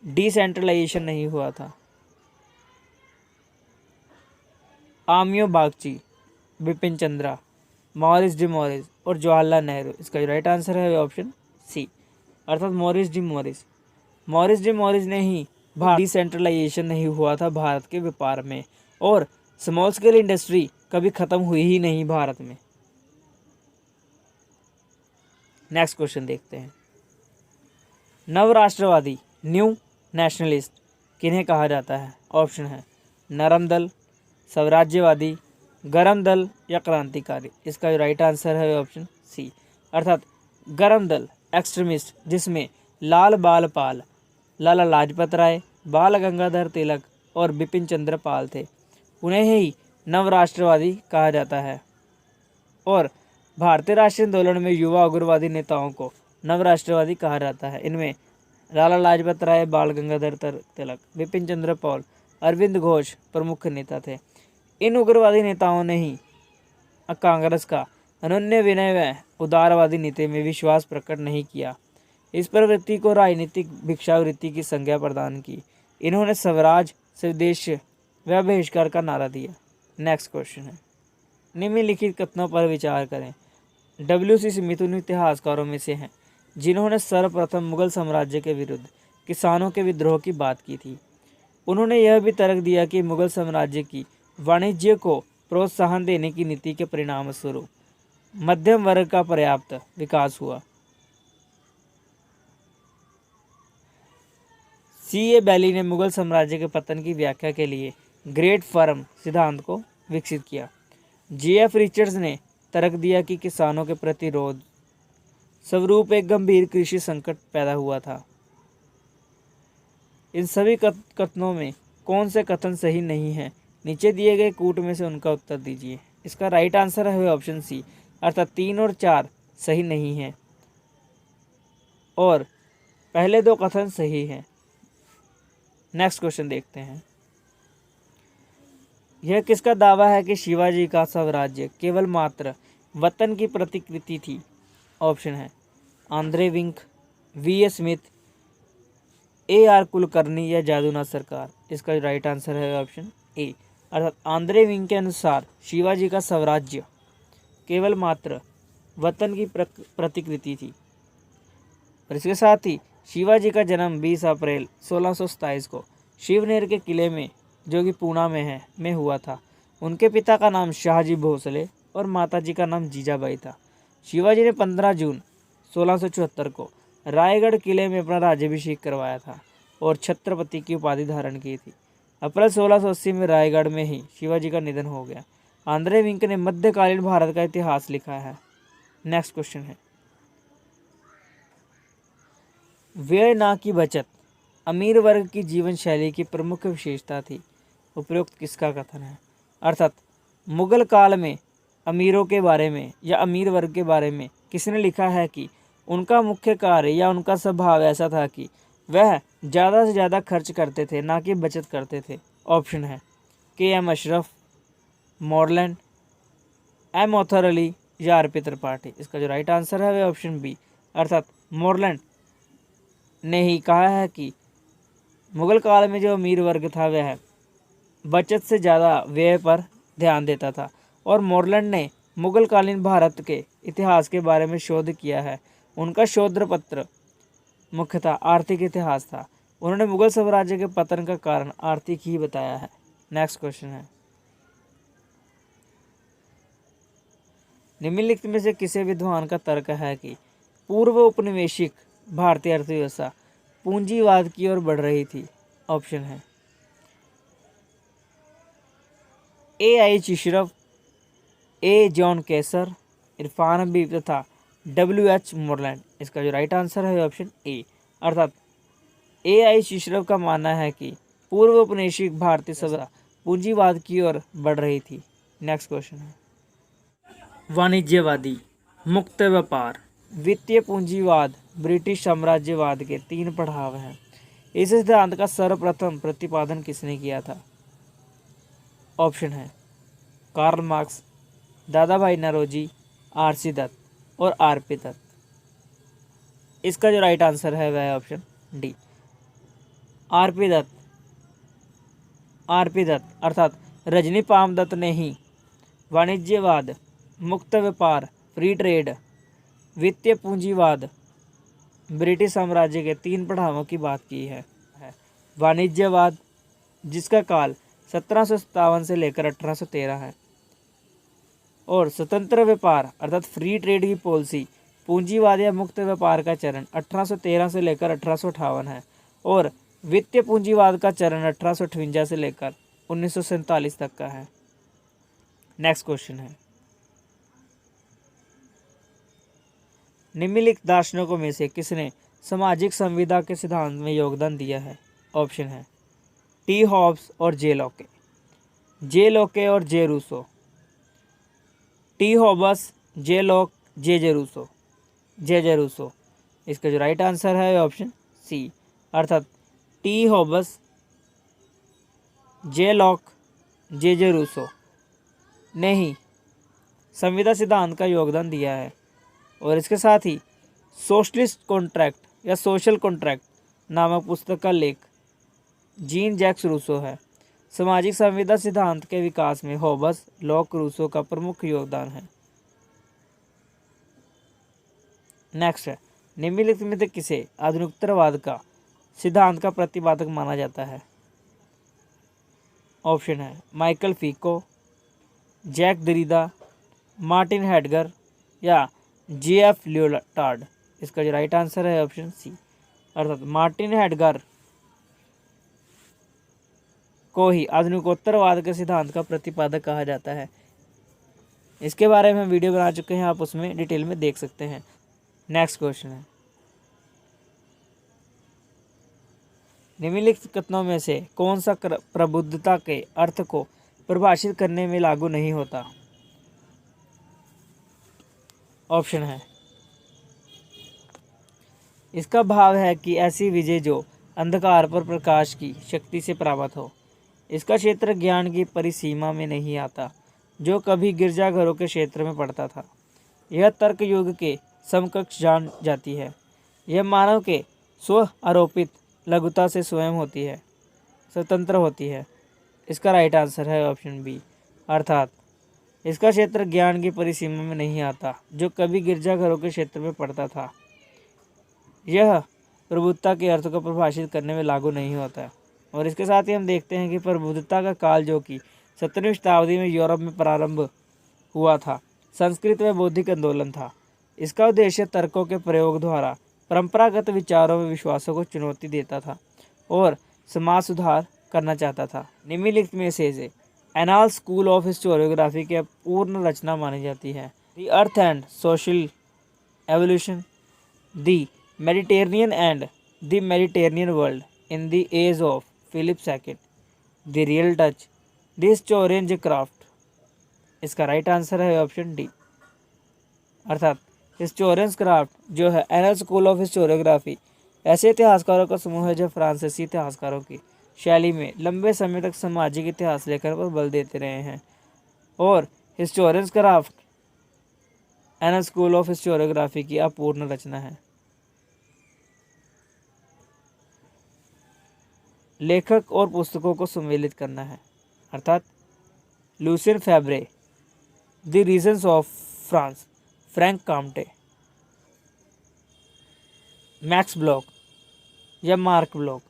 डिसेंट्रलाइजेशन नहीं हुआ था? Amiya Bagchi, Bipin Chandra, Morris D Morris और जवाहरलाल नेहरू। इसका राइट आंसर है ऑप्शन सी, अर्थात Morris D Morris. Morris D Morris ने ही डिसेंट्रलाइजेशन नहीं हुआ था भारत के व्यापार में, और स्मॉल स्केल इंडस्ट्री कभी खत्म हुई ही नहीं भारत में। नेक्स्ट क्वेश्चन देखते हैं, नवराष्ट्रवादी न्यू नेशनलिस्ट किन्हें कहा जाता है? ऑप्शन है नरम दल, स्वराज्यवादी, गरम दल या क्रांतिकारी। इसका राइट आंसर है ऑप्शन सी, अर्थात गरम दल एक्सट्रीमिस्ट, जिसमें लाल बाल पाल, लाला लाजपत राय, बाल गंगाधर तिलक और बिपिन चंद्र पाल थे, उन्हें ही नवराष्ट्रवादी कहा जाता है। और भारतीय राष्ट्रीय आंदोलन में युवा उग्रवादी नेताओं को नवराष्ट्रवादी कहा जाता है। इनमें लाला लाजपत राय, बाल गंगाधर तिलक, बिपिन चंद्र पाल, अरविंद घोष प्रमुख नेता थे। इन उग्रवादी नेताओं ने ही कांग्रेस का अनन्य विनय व उदारवादी नीति में विश्वास प्रकट नहीं किया। इस प्रवृत्ति को राजनीतिक भिक्षावृत्ति की संज्ञा प्रदान की। इन्होंने स्वराज, स्वदेश व बहिष्कार का नारा दिया। नेक्स्ट क्वेश्चन है, निम्नलिखित कथनों पर विचार करें। W.C. स्मिथ उन इतिहासकारों में से हैं जिन्होंने सर्वप्रथम मुगल साम्राज्य के विरुद्ध किसानों के विद्रोह की बात की थी। उन्होंने यह भी तर्क दिया कि मुगल साम्राज्य की वाणिज्य को प्रोत्साहन देने की नीति के परिणाम स्वरूप मध्यम वर्ग का पर्याप्त विकास हुआ। C.A. बैली ने मुगल साम्राज्य के पतन की व्याख्या के लिए ग्रेट फर्म सिद्धांत को विकसित किया। J.F. रिचर्ड्स ने तर्क दिया कि किसानों के प्रतिरोध स्वरूप एक गंभीर कृषि संकट पैदा हुआ था। इन सभी कथनों में कौन से कथन सही नहीं है? नीचे दिए गए कूट में से उनका उत्तर दीजिए। इसका राइट आंसर है ऑप्शन सी, अर्थात 3 और 4 सही नहीं है और पहले 2 कथन सही हैं। नेक्स्ट क्वेश्चन देखते हैं, यह किसका दावा है कि शिवाजी का स्वराज्य केवल मात्र वतन की प्रतिकृति थी? ऑप्शन है आंद्रे विंक, V.A. Smith, A.R. कुलकर्णी या जादूनाथ सरकार। इसका राइट आंसर है ऑप्शन ए, अर्थात आंद्रे विंक के अनुसार शिवाजी का स्वराज्य केवल मात्र वतन की प्रतिकृति थी। और इसके साथ ही शिवाजी का जन्म 20 अप्रैल 1627 को शिवनेर के किले में, जो कि पूना में हुआ था। उनके पिता का नाम शाहजी भोसले और माताजी का नाम जीजाबाई था। शिवाजी ने 15 जून 1674 को रायगढ़ किले में अपना राज्याभिषेक करवाया था और छत्रपति की उपाधि धारण की थी। अप्रैल 1680 में रायगढ़ में ही शिवाजी का निधन हो गया। आंद्रे विंक ने मध्यकालीन भारत का इतिहास लिखा है। नेक्स्ट क्वेश्चन है, व्यय ना की बचत अमीर वर्ग की जीवन शैली की प्रमुख विशेषता थी। उपरोक्त किसका कथन है? अर्थात मुगल काल में अमीरों के बारे में या अमीर वर्ग के बारे में किसने लिखा है कि उनका मुख्य कार्य या उनका स्वभाव ऐसा था कि वह ज़्यादा से ज़्यादा खर्च करते थे, ना कि बचत करते थे। ऑप्शन है K.M. Ashraf, Moreland, M. Athar Ali या R.P. त्रिपाठी। इसका जो राइट आंसर है वह ऑप्शन बी, अर्थात मॉरलैंड ने ही कहा है कि मुगल काल में जो अमीर वर्ग था वह बचत से ज़्यादा व्यय पर ध्यान देता था। और मॉरलैंड ने मुगल कालीन भारत के इतिहास के बारे में शोध किया है। उनका शोध पत्र मुख्यतः आर्थिक इतिहास था। उन्होंने मुगल साम्राज्य के पतन का कारण आर्थिक ही बताया है। नेक्स्ट क्वेश्चन है, निम्नलिखित में से किसी विद्वान का तर्क है कि पूर्व उपनिवेशिक भारतीय अर्थव्यवस्था पूंजीवाद की ओर बढ़ रही थी? ऑप्शन है A.I. चिशरफ, ए जॉन केसर, इरफान हबीब तथा WH मोरलैंड। इसका जो राइट आंसर है ऑप्शन ए। अर्थात AI शिशरव का मानना है कि पूर्व औपनिवेशिक भारतीय सभ्यता पूंजीवाद की ओर बढ़ रही थी। नेक्स्ट क्वेश्चन है वाणिज्यवादी, मुक्त व्यापार, वित्तीय पूंजीवाद, ब्रिटिश साम्राज्यवाद के 3 पड़ाव हैं। इस सिद्धांत का सर्वप्रथम प्रतिपादन किसने किया था? ऑप्शन है कार्ल मार्क्स, दादा भाई नौरोजी, RC दत्त और RP दत्त। इसका जो राइट आंसर है वह है option D, RP Dutt. RP Dutt अर्थात रजनी पाम दत्त ने ही वाणिज्यवाद, मुक्त व्यापार, फ्री ट्रेड, वित्तीय पूंजीवाद, ब्रिटिश साम्राज्य के 3 पड़ावों की बात की है। वाणिज्यवाद, जिसका काल 1757 से लेकर 1813 है, और स्वतंत्र व्यापार अर्थात फ्री ट्रेड की पॉलिसी, पूंजीवाद या मुक्त व्यापार का चरण 1813 से लेकर 1858 है, और वित्तीय पूंजीवाद का चरण 1858 से लेकर 1947 तक का है। नेक्स्ट क्वेश्चन है निम्नलिखित दार्शनिकों में से किसने सामाजिक संविदा के सिद्धांत में योगदान दिया है? ऑप्शन है T. हॉब्स और J. Locke, J. लॉके और J. Rousseau, T. Hobbes, J. Locke, J. Rousseau, J. Rousseau. इसका जो राइट आंसर है ऑप्शन सी, अर्थात T. Hobbes, J. Locke, J. Rousseau ने ही संविदा सिद्धांत का योगदान दिया है, और इसके साथ ही सोशलिस्ट कॉन्ट्रैक्ट या सोशल कॉन्ट्रैक्ट नामक पुस्तक का लेख जीन जैक्स रूसो है। सामाजिक संविदा सिद्धांत के विकास में हॉब्स, लॉक, रूसो का प्रमुख योगदान है। नेक्स्ट है निम्नलिखित में से किसे आधुनिकतावाद का सिद्धांत का प्रतिपादक माना जाता है? ऑप्शन है माइकल फीको, जैक दरिदा, मार्टिन हेडगर या JF लियोटार्ड। इसका जो राइट आंसर है ऑप्शन सी, अर्थात मार्टिन हेडगर को ही आधुनिकोत्तरवाद के सिद्धांत का प्रतिपादक कहा जाता है। इसके बारे में वीडियो बना चुके हैं, आप उसमें डिटेल में देख सकते हैं। नेक्स्ट क्वेश्चन है निम्नलिखित कथनों में से कौन सा प्रबुद्धता के अर्थ को परिभाषित करने में लागू नहीं होता? ऑप्शन है इसका भाव है कि ऐसी विजय जो अंधकार पर प्रकाश की शक्ति से प्राप्त हो। इसका क्षेत्र ज्ञान की परिसीमा में नहीं आता, जो कभी गिरजाघरों के क्षेत्र में पड़ता था। यह तर्क युग के समकक्ष जान जाती है। यह मानव के स्व आरोपित लघुता से स्वयं होती है, स्वतंत्र होती है। इसका राइट आंसर है ऑप्शन बी, अर्थात इसका क्षेत्र ज्ञान की परिसीमा में नहीं आता, जो कभी गिरजाघरों के क्षेत्र में पड़ता था। यह प्रबुद्धता के अर्थ को परिभाषित करने में लागू नहीं होता। और इसके साथ ही हम देखते हैं कि प्रबुद्धता का काल जो कि 17वीं शताब्दी में यूरोप में प्रारंभ हुआ था, संस्कृत व बौद्धिक आंदोलन था। इसका उद्देश्य तर्कों के प्रयोग द्वारा परंपरागत विचारों व विश्वासों को चुनौती देता था और समाज सुधार करना चाहता था। निम्नलिखित में से एनाल स्कूल ऑफ हिस्टोरियोग्राफी की पूर्ण रचना मानी जाती है? The earth and social evolution, the Mediterranean and the Mediterranean world in the age of Philip second, the real touch, the historian craft. इसका राइट आंसर है ऑप्शन डी, अर्थात historians craft जो है एनल स्कूल ऑफ हिस्टोरियोग्राफी ऐसे इतिहासकारों का समूह है जो फ्रांसीसी इतिहासकारों की शैली में लंबे समय तक सामाजिक इतिहास लेखन पर बल देते रहे हैं। और historians craft anal school of historiography की अपूर्ण रचना है। लेखक और पुस्तकों को सम्मिलित करना है, अर्थात Lucien Febvre, the regions of France, Franche Comte, Max Bloch या Marc Bloch,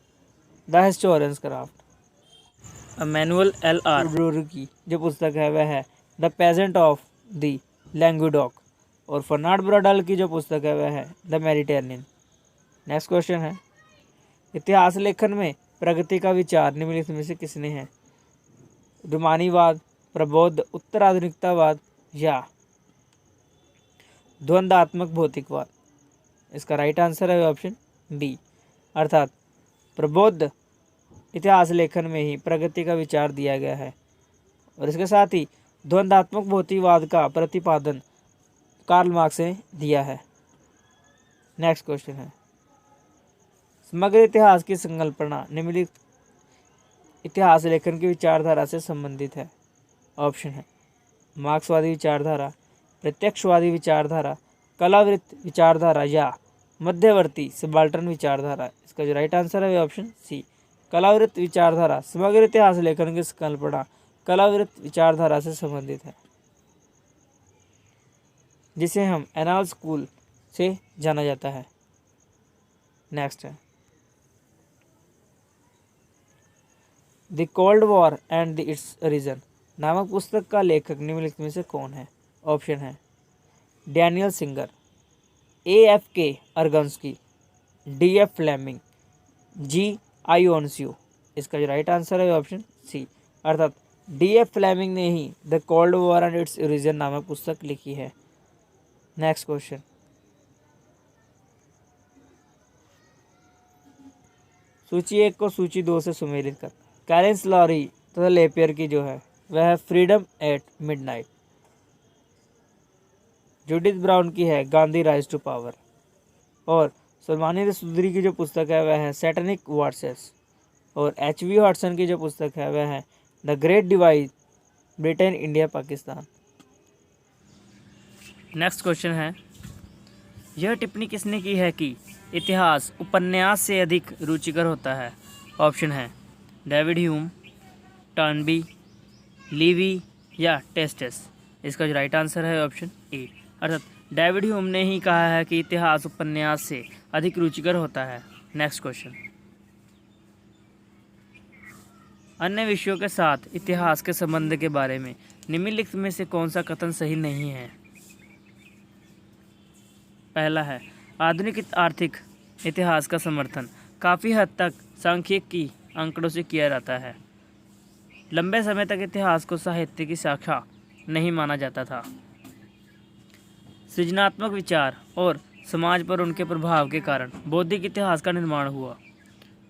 the historian's craft. Manuel LR ब्रूर की जो पुस्तक है वह है the peasants of the Languedoc, और फर्नांड ब्रॉडल की जो पुस्तक है वह है द मेडिटेरेनियन। नेक्स्ट क्वेश्चन है इतिहास लेखन में प्रगति का विचार निम्नलिखित में से किसने है? रूमानीवाद, प्रबोध उत्तराधुनिकतावाद, या द्वंद्वात्मक भौतिकवाद? इसका राइट आंसर है ऑप्शन बी, अर्थात प्रबोध इतिहास लेखन में ही प्रगति का विचार दिया गया है। और इसके साथ ही द्वंद्वात्मक भौतिकवाद का प्रतिपादन कार्ल मार्क्स ने दिया है। नेक्स्ट क्वेश्चन है, समग्र इतिहास की संकल्पना निम्नलिखित इतिहास लेखन की विचारधारा से संबंधित है। ऑप्शन है मार्क्सवादी विचारधारा, प्रत्यक्षवादी विचारधारा, कलावृत्त विचारधारा या मध्यवर्ती सबाल्टर्न विचारधारा। इसका जो राइट आंसर है ऑप्शन सी, कलावृत्त विचारधारा। समग्र इतिहास लेखन की संकल्पना कलावृत्त विचारधारा से संबंधित है, जिसे हम एनाल स्कूल से जाना जाता है। नेक्स्ट है, the cold war and its reason नामक पुस्तक का लेखक निम्नलिखित में से कौन है? ऑप्शन है Daniel Singer, AFK Organski, DF Fleming, G Ionescu. इसका जो राइट आंसर है ऑप्शन सी, अर्थात DF फ्लेमिंग ने ही the cold war and its reason नामक पुस्तक लिखी है। नेक्स्ट क्वेश्चन, सूची 1 को सूची 2 से सुमेलित कर। कैरेंस लॉरी तथा लेपियर की जो है वह है freedom at midnight. Judith Brown की है गांधी राइज टू पावर। और सलमानी रसूदरी की जो पुस्तक है वह है सैटनिक वर्सेस। और HV हॉटसन की जो पुस्तक है वह है the great divide Britain India Pakistan. Next question है, यह टिप्पणी किसने की है कि इतिहास उपन्यास से अधिक रुचिकर होता है? ऑप्शन है डेविड ह्यूम, टर्नबी, लीवी या टेस्टेस। इसका जो राइट आंसर है ऑप्शन ए, अर्थात डेविड ह्यूम ने ही कहा है कि इतिहास उपन्यास से अधिक रुचिकर होता है। नेक्स्ट क्वेश्चन, अन्य विषयों के साथ इतिहास के संबंध के बारे में निम्नलिखित में से कौन सा कथन सही नहीं है? पहला है, आधुनिक आर्थिक इतिहास का समर्थन काफ़ी हद तक सांख्यिकी आंकड़ों से किया जाता है। लंबे समय तक इतिहास को साहित्य की शाखा नहीं माना जाता था। सृजनात्मक विचार और समाज पर उनके प्रभाव के कारण बौद्धिक इतिहास का निर्माण हुआ।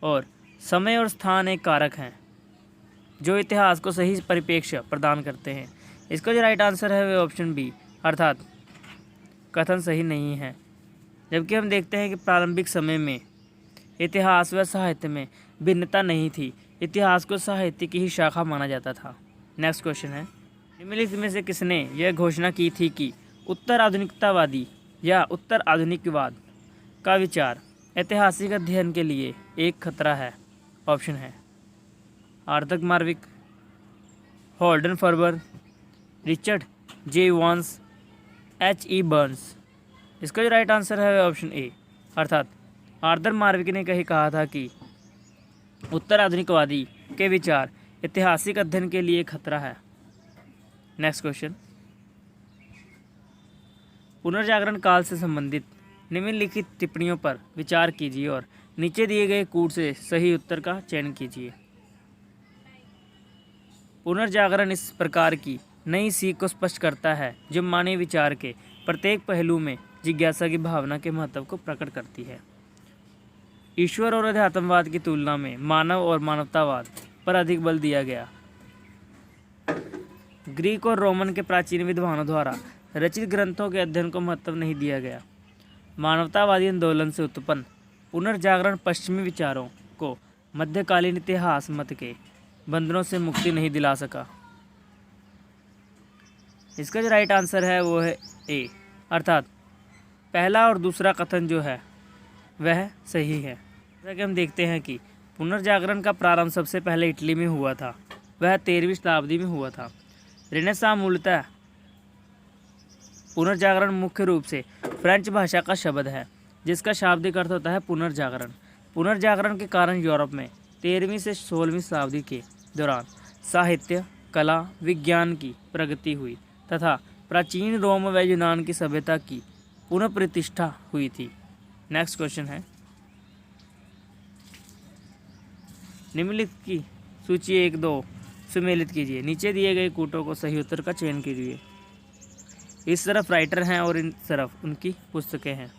और समय और स्थान एक कारक हैं जो इतिहास को सही परिप्रेक्ष्य प्रदान करते हैं। इसका जो राइट आंसर है वह ऑप्शन बी, अर्थात कथन सही नहीं है। जबकि हम देखते हैं कि प्रारंभिक समय में इतिहास व साहित्य में भिन्नता नहीं थी, इतिहास को साहित्य की ही शाखा माना जाता था। नेक्स्ट क्वेश्चन है, निम्नलिखित में से किसने यह घोषणा की थी कि उत्तर आधुनिकतावादी या उत्तर आधुनिकवाद का विचार ऐतिहासिक अध्ययन के लिए एक खतरा है? ऑप्शन है Arthur Marwick, Holden Furber, Richard J Evans, HE Burns. इसका जो राइट आंसर है ऑप्शन ए, अर्थात आर्थर मार्विक ने कहा था कि उत्तर आधुनिकवादी के विचार ऐतिहासिक अध्ययन के लिए खतरा है। नेक्स्ट क्वेश्चन, पुनर्जागरण काल से संबंधित निम्नलिखित टिप्पणियों पर विचार कीजिए और नीचे दिए गए कूट से सही उत्तर का चयन कीजिए। पुनर्जागरण इस प्रकार की नई सीख को स्पष्ट करता है जो मानवीय विचार के प्रत्येक पहलू में जिज्ञासा की भावना के महत्व को प्रकट करती है। ईश्वर और अध्यात्मवाद की तुलना में मानव और मानवतावाद पर अधिक बल दिया गया। ग्रीक और रोमन के प्राचीन विद्वानों द्वारा रचित ग्रंथों के अध्ययन को महत्व नहीं दिया गया। मानवतावादी आंदोलन से उत्पन्न पुनर्जागरण पश्चिमी विचारों को मध्यकालीन इतिहास मत के बंधनों से मुक्ति नहीं दिला सका। इसका जो राइट आंसर है वो है ए, अर्थात पहला और दूसरा कथन जो है वह सही है। जैसा कि हम देखते हैं कि पुनर्जागरण का प्रारंभ सबसे पहले इटली में हुआ था, वह 13वीं शताब्दी में हुआ था। रेनेसां मूलतः पुनर्जागरण मुख्य रूप से फ्रेंच भाषा का शब्द है जिसका शाब्दिक अर्थ होता है पुनर्जागरण। पुनर्जागरण के कारण यूरोप में 13वीं से 16वीं शताब्दी के दौरान साहित्य, कला, विज्ञान की प्रगति हुई तथा प्राचीन रोम व यूनान की सभ्यता की पुनः प्रतिष्ठा हुई थी। नेक्स्ट क्वेश्चन है, निम्नलिखित की सूची 1-2 सुमेलित कीजिए। नीचे दिए गए कूटों को सही उत्तर का चयन कीजिए। इस तरफ राइटर हैं और इन तरफ उनकी पुस्तकें हैं।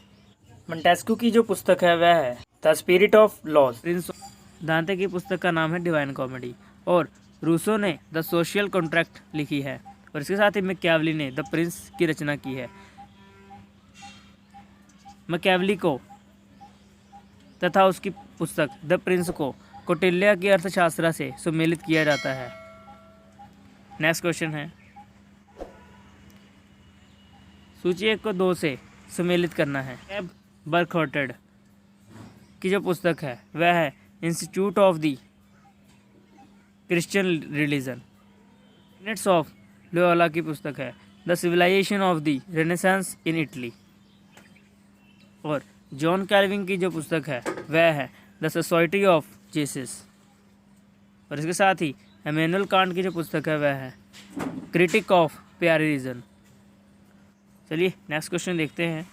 मोंटेस्क्यू की जो पुस्तक है वह है the spirit of laws. Prince Dante की पुस्तक का नाम है डिवाइन कॉमेडी और रूसो ने द सोशल कॉन्ट्रैक्ट लिखी है और इसके साथ ही मैकियावेली ने द प्रिंस की रचना की है। मैकियावेली को तथा उसकी पुस्तक द प्रिंस को कौटिल्य की अर्थशास्त्र से सम्मिलित किया जाता है। नेक्स्ट क्वेश्चन है, सूची 1 को 2 से सम्मिलित करना है। एब बर्कहॉटेड की जो पुस्तक है वह है institute of the Christian religion. Minutes of Loyola की पुस्तक है the civilisation of the Renaissance in Italy और जॉन कैल्विन की जो पुस्तक है वह है द सोसाइटी ऑफ जीसस और इसके साथ ही इमैनुअल कांट की जो पुस्तक है वह है क्रिटिक ऑफ प्योर रीजन। चलिए नेक्स्ट क्वेश्चन देखते हैं।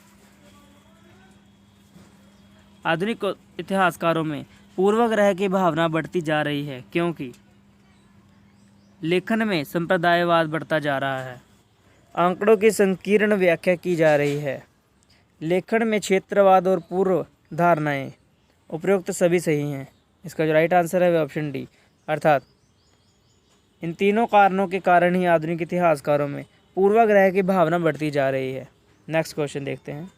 आधुनिक इतिहासकारों में पूर्वग्रह की भावना बढ़ती जा रही है क्योंकि लेखन में संप्रदायवाद बढ़ता जा रहा है, आंकड़ों की संकीर्ण व्याख्या की जा रही है, लेखन में क्षेत्रवाद और पूर्व धारणाएं, उपरोक्त सभी सही हैं। इसका जो राइट आंसर है वह ऑप्शन डी, अर्थात इन तीनों कारणों के कारण ही आधुनिक इतिहासकारों में पूर्वाग्रह की भावना बढ़ती जा रही है। नेक्स्ट क्वेश्चन देखते हैं।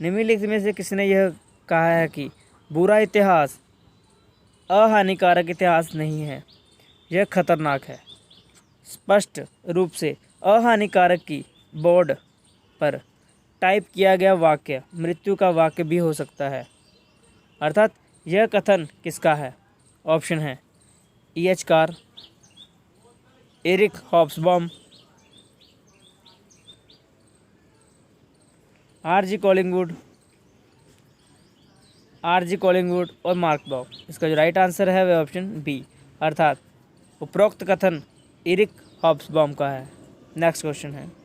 निम्नलिखित में से किसने यह कहा है कि बुरा इतिहास अहानिकारक इतिहास नहीं है, यह खतरनाक है। स्पष्ट रूप से अहानिकारक की बोर्ड पर टाइप किया गया वाक्य मृत्यु का वाक्य भी हो सकता है, अर्थात यह कथन किसका है? ऑप्शन है E.H. Carr, Eric Hobsbawm, R.G. Collingwood और मार्क ब्लॉक। इसका जो राइट आंसर है वह ऑप्शन बी, अर्थात उपरोक्त कथन एरिक हॉब्सबॉम का है। नेक्स्ट क्वेश्चन है,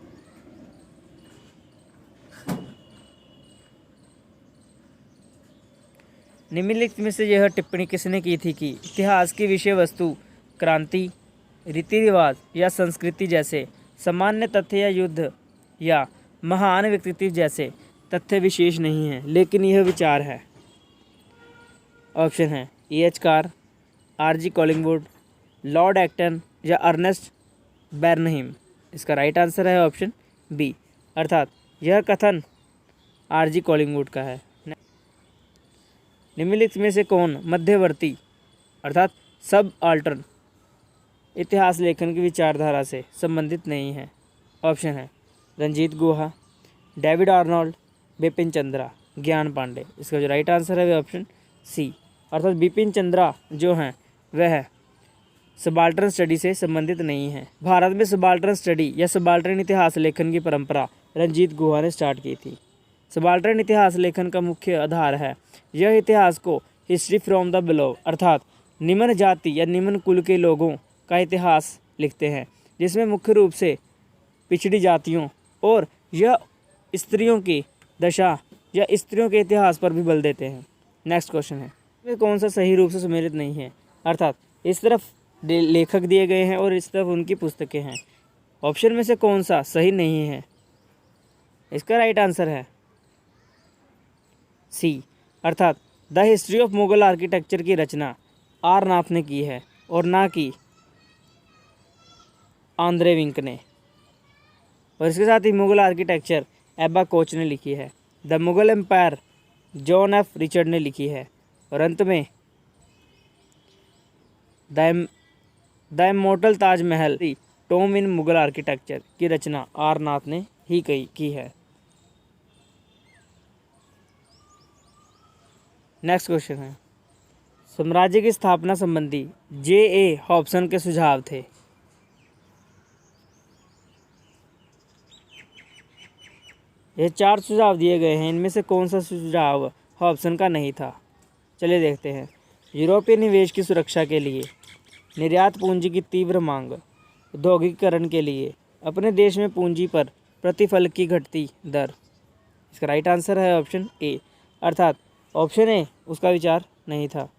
निम्नलिखित में से यह टिप्पणी किसने की थी कि इतिहास की विषय वस्तु क्रांति, रीति रिवाज या संस्कृति जैसे सामान्य तथ्य या युद्ध या महान व्यक्तित्व जैसे तथ्य विशेष नहीं है, लेकिन यह विचार है। ऑप्शन है E.H. Carr, R.G. Collingwood, Lord Acton या अर्नेस्ट बेर्नहीम। इसका राइट आंसर है ऑप्शन बी, अर्थात यह कथन R.G. कॉलिंगवुड का है। निम्नलिखित में से कौन मध्यवर्ती अर्थात सब अल्टर्न इतिहास लेखन की विचारधारा से संबंधित नहीं है? ऑप्शन है रंजीत गुहा, डेविड आर्नोल्ड, बिपिन चंद्रा, ज्ञान पांडे। इसका जो राइट आंसर है वह ऑप्शन सी, अर्थात बिपिन चंद्रा जो हैं वह सबाल्टर्न स्टडी से संबंधित नहीं है। भारत में सबाल्टर्न स्टडी या सबाल्टर्न इतिहास लेखन की परंपरा रंजीत गुहा ने स्टार्ट की थी। सबाल्टर्न इतिहास लेखन का मुख्य आधार है यह इतिहास को हिस्ट्री फ्रॉम द बिलो अर्थात निम्न जाति या निम्न कुल के लोगों का इतिहास लिखते हैं, जिसमें मुख्य रूप से पिछड़ी जातियों और यह स्त्रियों की दशा या स्त्रियों के इतिहास पर भी बल देते हैं। नेक्स्ट क्वेश्चन है, वे कौन सा सही रूप से सम्मिलित नहीं है? अर्थात इस तरफ लेखक दिए गए हैं और इस तरफ उनकी पुस्तकें हैं। ऑप्शन में से कौन सा सही नहीं है? इसका राइट आंसर है सी, अर्थात the history of Mughal architecture की रचना आर नाथ ने की है और ना कि आंद्रे विंक ने। और इसके साथ ही मुगल आर्किटेक्चर एबा कोच ने लिखी है। The Mughal empire John F Richard ने लिखी है और अंत में the immortal Taj Mahal tomb in Mughal architecture की रचना आर नाथ ने ही की है। नेक्स्ट क्वेश्चन है, साम्राज्य की स्थापना संबंधी J.A. हॉब्सन के सुझाव थे? ये 4 सुझाव दिए गए हैं, इनमें से कौन सा सुझाव हॉब्सन का नहीं था? चलिए देखते हैं। यूरोपीय निवेश की सुरक्षा के लिए, निर्यात पूंजी की तीव्र मांग, औद्योगिकीकरण के लिए, अपने देश में पूंजी पर प्रतिफल की घटती दर। इसका राइट आंसर है ऑप्शन ए, अर्थात ऑप्शन ए उसका विचार नहीं था।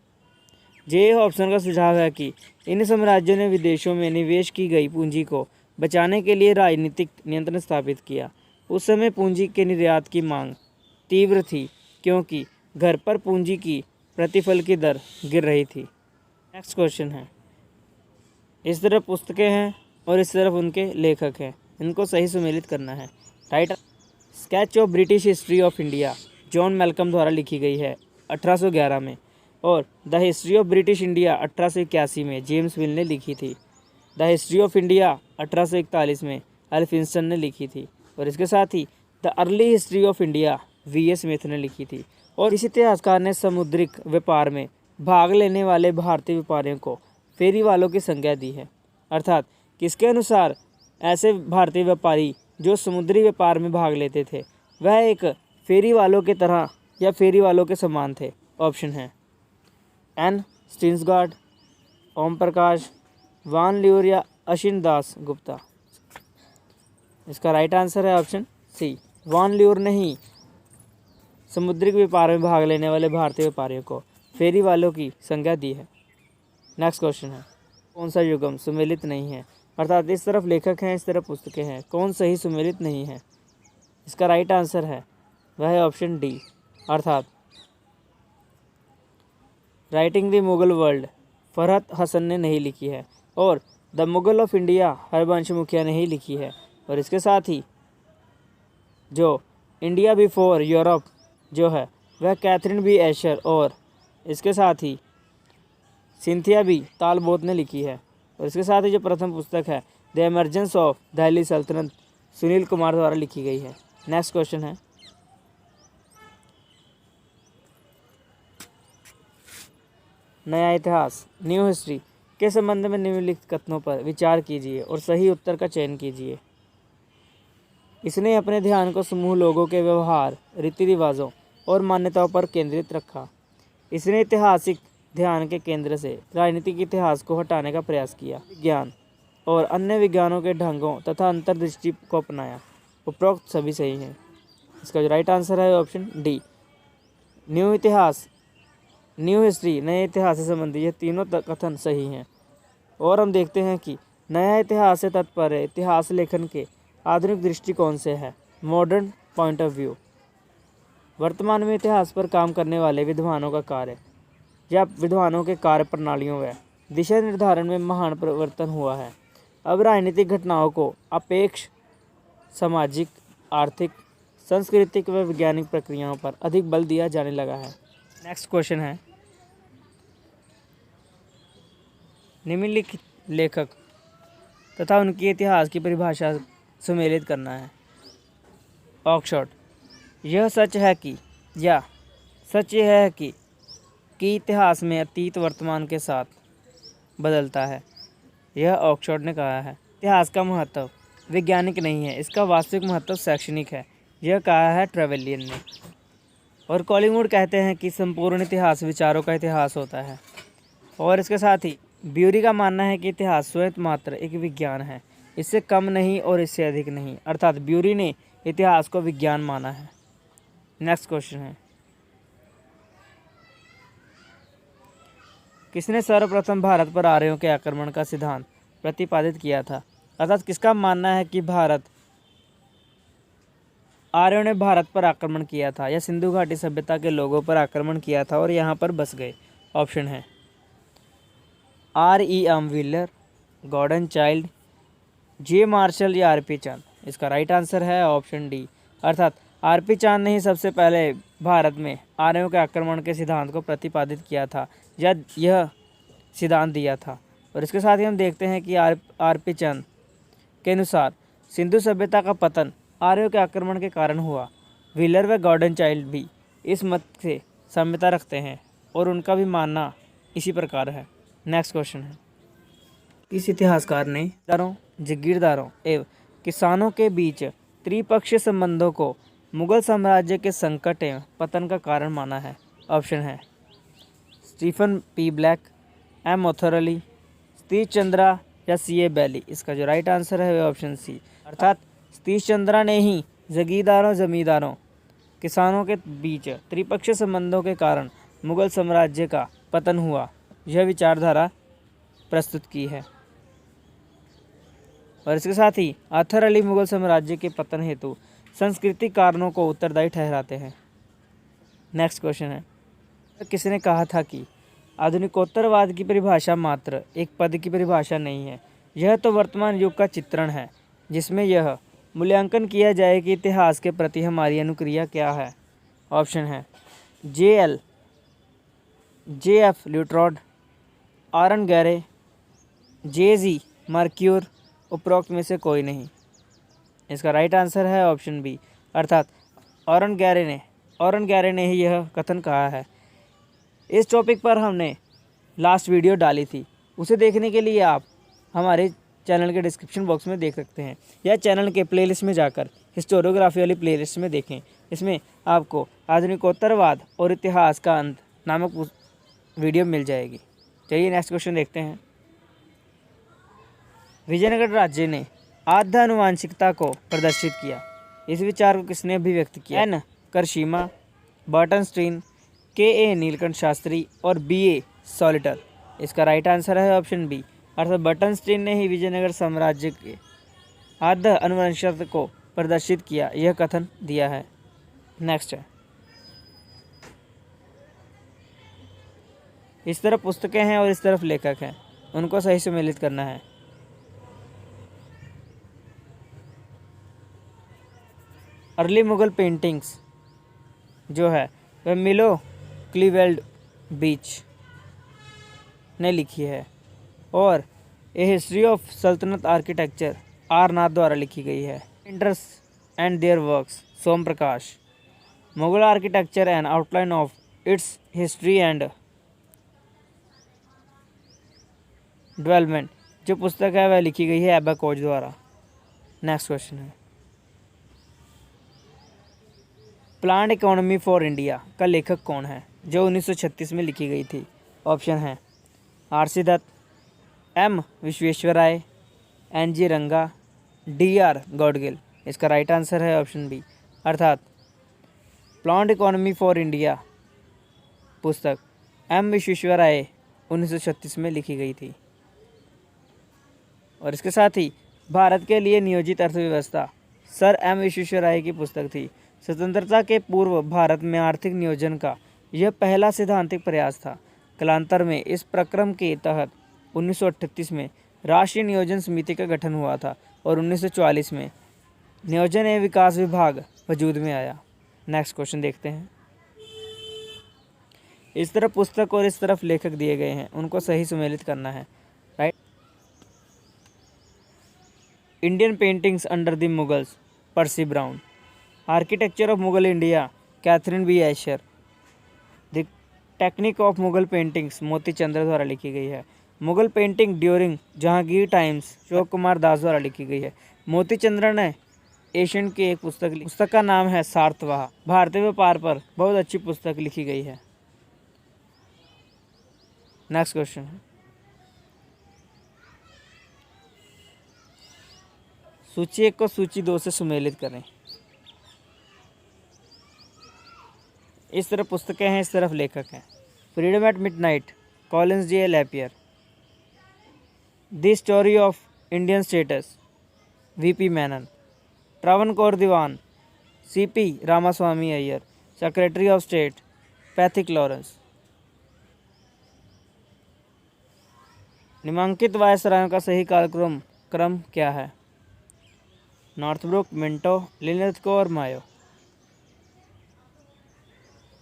J.A. हॉब्सन का सुझाव है कि इन साम्राज्यों ने विदेशों में निवेश की गई पूंजी को बचाने के लिए राजनीतिक नियंत्रण स्थापित किया। उस समय पूंजी के निर्यात की मांग तीव्र थी क्योंकि घर पर पूंजी की प्रतिफल की दर गिर रही थी। नेक्स्ट क्वेश्चन है, इस तरफ पुस्तकें हैं और इस तरफ उनके लेखक हैं, इनको सही सुमेलित करना है। Right, sketch of British history of India John Malcolm द्वारा लिखी गई है 1811 में, और the history of British India 1881 में जेम्स विल ने लिखी थी। द हिस्ट्री ऑफ इंडिया 1841 में एल्फिंस्टन ने लिखी थी, और इसके साथ ही the early history of India वी.एस. स्मिथ ने लिखी थी। और इस इतिहासकार ने समुद्रिक व्यापार में भाग लेने वाले भारतीय व्यापारियों को फेरी वालों की संज्ञा दी है। अर्थात किसके अनुसार ऐसे भारतीय व्यापारी जो समुद्री व्यापार में भाग लेते थे वह एक फेरी वालों की तरह या फेरी वालों के समान थे। ऑप्शन है एन स्टिन्सगार्ड, ओम प्रकाश, वान ल्यूर या अशिन दास गुप्ता। इसका राइट आंसर है ऑप्शन सी, वान ल्यूर ने ही समुद्रिक व्यापार में भाग लेने वाले भारतीय व्यापारियों को फेरी वालों की संज्ञा दी है। नेक्स्ट क्वेश्चन है, कौन सा युग्म सुमेलित नहीं है? अर्थात इस तरफ लेखक हैं, इस तरफ पुस्तकें हैं, कौन सही सुमेलित नहीं है? इसका राइट आंसर है वह है ऑप्शन डी, अर्थात writing the Mughal world Farhat Hasan ने नहीं लिखी है, और the Mughal of India Harbans Mukhia ने ही लिखी है। और इसके साथ ही जो इंडिया बिफोर यूरोप जो है वह कैथरीन बी एशर और इसके साथ ही सिंथिया बी तालबोत ने लिखी है। और इसके साथ ही जो प्रथम पुस्तक है द एमरजेंस ऑफ दिल्ली सल्तनत सुनील कुमार द्वारा लिखी गई है। नेक्स्ट क्वेश्चन है, नया इतिहास न्यू हिस्ट्री के संबंध में निम्नलिखित कथनों पर विचार कीजिए और सही उत्तर का चयन कीजिए। इसने अपने ध्यान को समूह लोगों के व्यवहार, रीति रिवाजों और मान्यताओं पर केंद्रित रखा। इसने ऐतिहासिक ध्यान के केंद्र से राजनीतिक इतिहास को हटाने का प्रयास किया। विज्ञान और अन्य विज्ञानों के ढंगों तथा अंतर्दृष्टि को अपनाया। उपरोक्त सभी सही हैं। इसका जो राइट आंसर है ऑप्शन डी, न्यू इतिहास, न्यू हिस्ट्री, नए इतिहास से संबंधित ये तीनों कथन सही हैं। और हम देखते हैं कि नया इतिहास से तात्पर्य इतिहास लेखन के आधुनिक दृष्टिकोण से है, मॉडर्न पॉइंट ऑफ व्यू। वर्तमान में इतिहास पर काम करने वाले विद्वानों का कार्य या विद्वानों के कार्य प्रणालियों व दिशा निर्धारण में महान परिवर्तन हुआ है। अब राजनीतिक घटनाओं को अपेक्ष सामाजिक, आर्थिक, सांस्कृतिक व वैज्ञानिक प्रक्रियाओं पर अधिक बल दिया जाने लगा है। नेक्स्ट क्वेश्चन है, निम्नलिखित लेखक तथा उनकी इतिहास की परिभाषा सुमेलित करना है। ऑक्सफोर्ड, यह सच है कि या सच यह है कि इतिहास में अतीत वर्तमान के साथ बदलता है। यह ऑक्सफोर्ड ने कहा है। इतिहास का महत्व वैज्ञानिक नहीं है, इसका वास्तविक महत्व शैक्षणिक है। यह कहा है ट्रेवेलियन ने। और कॉलिंगवुड कहते हैं कि संपूर्ण इतिहास विचारों का इतिहास होता है। और इसके साथ ही ब्यूरी का मानना है कि इतिहास स्वयं मात्र एक विज्ञान है, इससे कम नहीं और इससे अधिक नहीं। अर्थात ब्यूरी ने इतिहास को विज्ञान माना है। नेक्स्ट क्वेश्चन है, किसने सर्वप्रथम भारत पर आर्यों के आक्रमण का सिद्धांत प्रतिपादित किया था? अर्थात किसका मानना है कि आर्यों ने भारत पर आक्रमण किया था या सिंधु घाटी सभ्यता के लोगों पर आक्रमण किया था और यहाँ पर बस गए? ऑप्शन है R.E.M. व्हीलर, गॉर्डन चाइल्ड, जे मार्शल या R.P. चांद। इसका राइट आंसर है ऑप्शन डी, अर्थात R.P. चांद ने ही सबसे पहले भारत में आर्यों के आक्रमण के सिद्धांत को प्रतिपादित किया था या यह सिद्धांत दिया था। और इसके साथ ही हम देखते हैं कि R.P. चांद के अनुसार सिंधु सभ्यता का पतन आर्यों के आक्रमण के कारण हुआ। व्हीलर व गॉर्डन चाइल्ड भी इस मत से साम्यता रखते हैं और उनका भी मानना इसी प्रकार है। नेक्स्ट क्वेश्चन है, किस इतिहासकार ने जागीरदारों एवं किसानों के बीच त्रिपक्षीय संबंधों को मुगल साम्राज्य के संकट एवं पतन का कारण माना है? ऑप्शन है Stephen P Blake, M Athar Ali, Satish Chandra या C.A. बैली। इसका जो राइट आंसर है वह ऑप्शन सी, अर्थात सतीश चंद्रा ने ही जागीरदारों, जमींदारों, किसानों के बीच त्रिपक्षीय संबंधों के कारण मुगल साम्राज्य का पतन हुआ यह विचारधारा प्रस्तुत की है। और इसके साथ ही अत्तर अली मुगल साम्राज्य के पतन हेतु सांस्कृतिक कारणों को उत्तरदायी ठहराते हैं। नेक्स्ट क्वेश्चन है, किसने कहा था कि आधुनिकोत्तरवाद की परिभाषा मात्र एक पद की परिभाषा नहीं है, यह तो वर्तमान युग का चित्रण है जिसमें यह मूल्यांकन किया जाए कि इतिहास के प्रति हमारी अनुक्रिया क्या है। ऑप्शन है J.F. ल्यूट्रॉड, आरन गैरे, J.G. मर्क्यूर, उपरोक्त में से कोई नहीं। इसका राइट आंसर है ऑप्शन बी, अर्थात ऑरन गैरे ने ही यह कथन कहा है। इस टॉपिक पर हमने लास्ट वीडियो डाली थी, उसे देखने के लिए आप हमारे चैनल के डिस्क्रिप्शन बॉक्स में देख सकते हैं या चैनल के प्लेलिस्ट में जाकर हिस्टोरियोग्राफी वाली प्लेलिस्ट में देखें। इसमें आपको आधुनिकोत्तरवाद और इतिहास का अंत नामक वीडियो मिल जाएगी। चलिए नेक्स्ट क्वेश्चन देखते हैं। विजयनगर राज्य ने आद्य आनुवांशिकता को प्रदर्शित किया, इस विचार को किसने अभिव्यक्त किया? N करशीमा, बर्टनस्टीन, K.A.. नीलकंठ शास्त्री और बी.ए. सॉलिटर। इसका राइट आंसर है ऑप्शन बी, अर्थात बर्टनस्टीन ने ही विजयनगर साम्राज्य के आद्य आनुवंशिकता को प्रदर्शित किया, यह कथन दिया है। नेक्स्ट है, इस तरफ पुस्तकें हैं और इस तरफ लेखक हैं, उनको सही सम्मिलित करना है। अर्ली मुगल पेंटिंग्स जो है वह मिलो क्लीवेल्ड बीच ने लिखी है और a history of sultanate architecture R Nath द्वारा लिखी गई है। Painters and their works Som Prakash, Mughal architecture and outline of its history and development जो पुस्तक है वह लिखी गई है एबा कोच द्वारा। नेक्स्ट क्वेश्चन है, प्लांट इकोनॉमी फॉर इंडिया का लेखक कौन है जो 1936 में लिखी गई थी? ऑप्शन है आर.सी. दत्त, एम. विश्वेश्वराय, एन.जी. रंगा, डी.आर. गॉडगिल। इसका राइट आंसर है ऑप्शन बी, अर्थात प्लांट इकोनॉमी फॉर इंडिया पुस्तक एम. विश्वेश्वराय 1936 में लिखी गई थी। और इसके साथ ही भारत के लिए नियोजित अर्थव्यवस्था सर एम. विश्वेश्वराय की पुस्तक थी। स्वतंत्रता के पूर्व भारत में आर्थिक नियोजन का यह पहला सैद्धांतिक प्रयास था। कालांतर में इस प्रक्रम के तहत 1938 में राष्ट्रीय नियोजन समिति का गठन हुआ था और 1944 में नियोजन एवं विकास विभाग वजूद में आया। नेक्स्ट क्वेश्चन देखते हैं। इस तरफ पुस्तक और इस तरफ लेखक दिए गए हैं, उनको सही सम्मिलित करना है। Right, Indian paintings under the Mughals Percy Brown, architecture of Mughal India Catherine B Asher, the technique of Mughal paintings Moti Chandra द्वारा लिखी गई है। Mughal painting during Jahangir times Ashok Kumar Das द्वारा लिखी गई है। मोती चंद्र ने एशियन की एक पुस्तक का नाम है सार्तवाह। भारतीय व्यापार पर बहुत अच्छी पुस्तक लिखी गई है। नेक्स्ट क्वेश्चन है, सूची 1 को सूची 2 से सम्मिलित करें। इस तरफ पुस्तकें हैं, इस तरफ लेखक हैं। Freedom at midnight, Collins J. Lapierre, the story of Indian states, V P. Menon, Travancore dewan, C P. Ramaswami Iyer, secretary of state, Pethick Lawrence. निम्नांकित वायसरायों का सही क्रम क्या है? नॉर्थब्रुक, मिंटो, लिनथ्गो और मायो।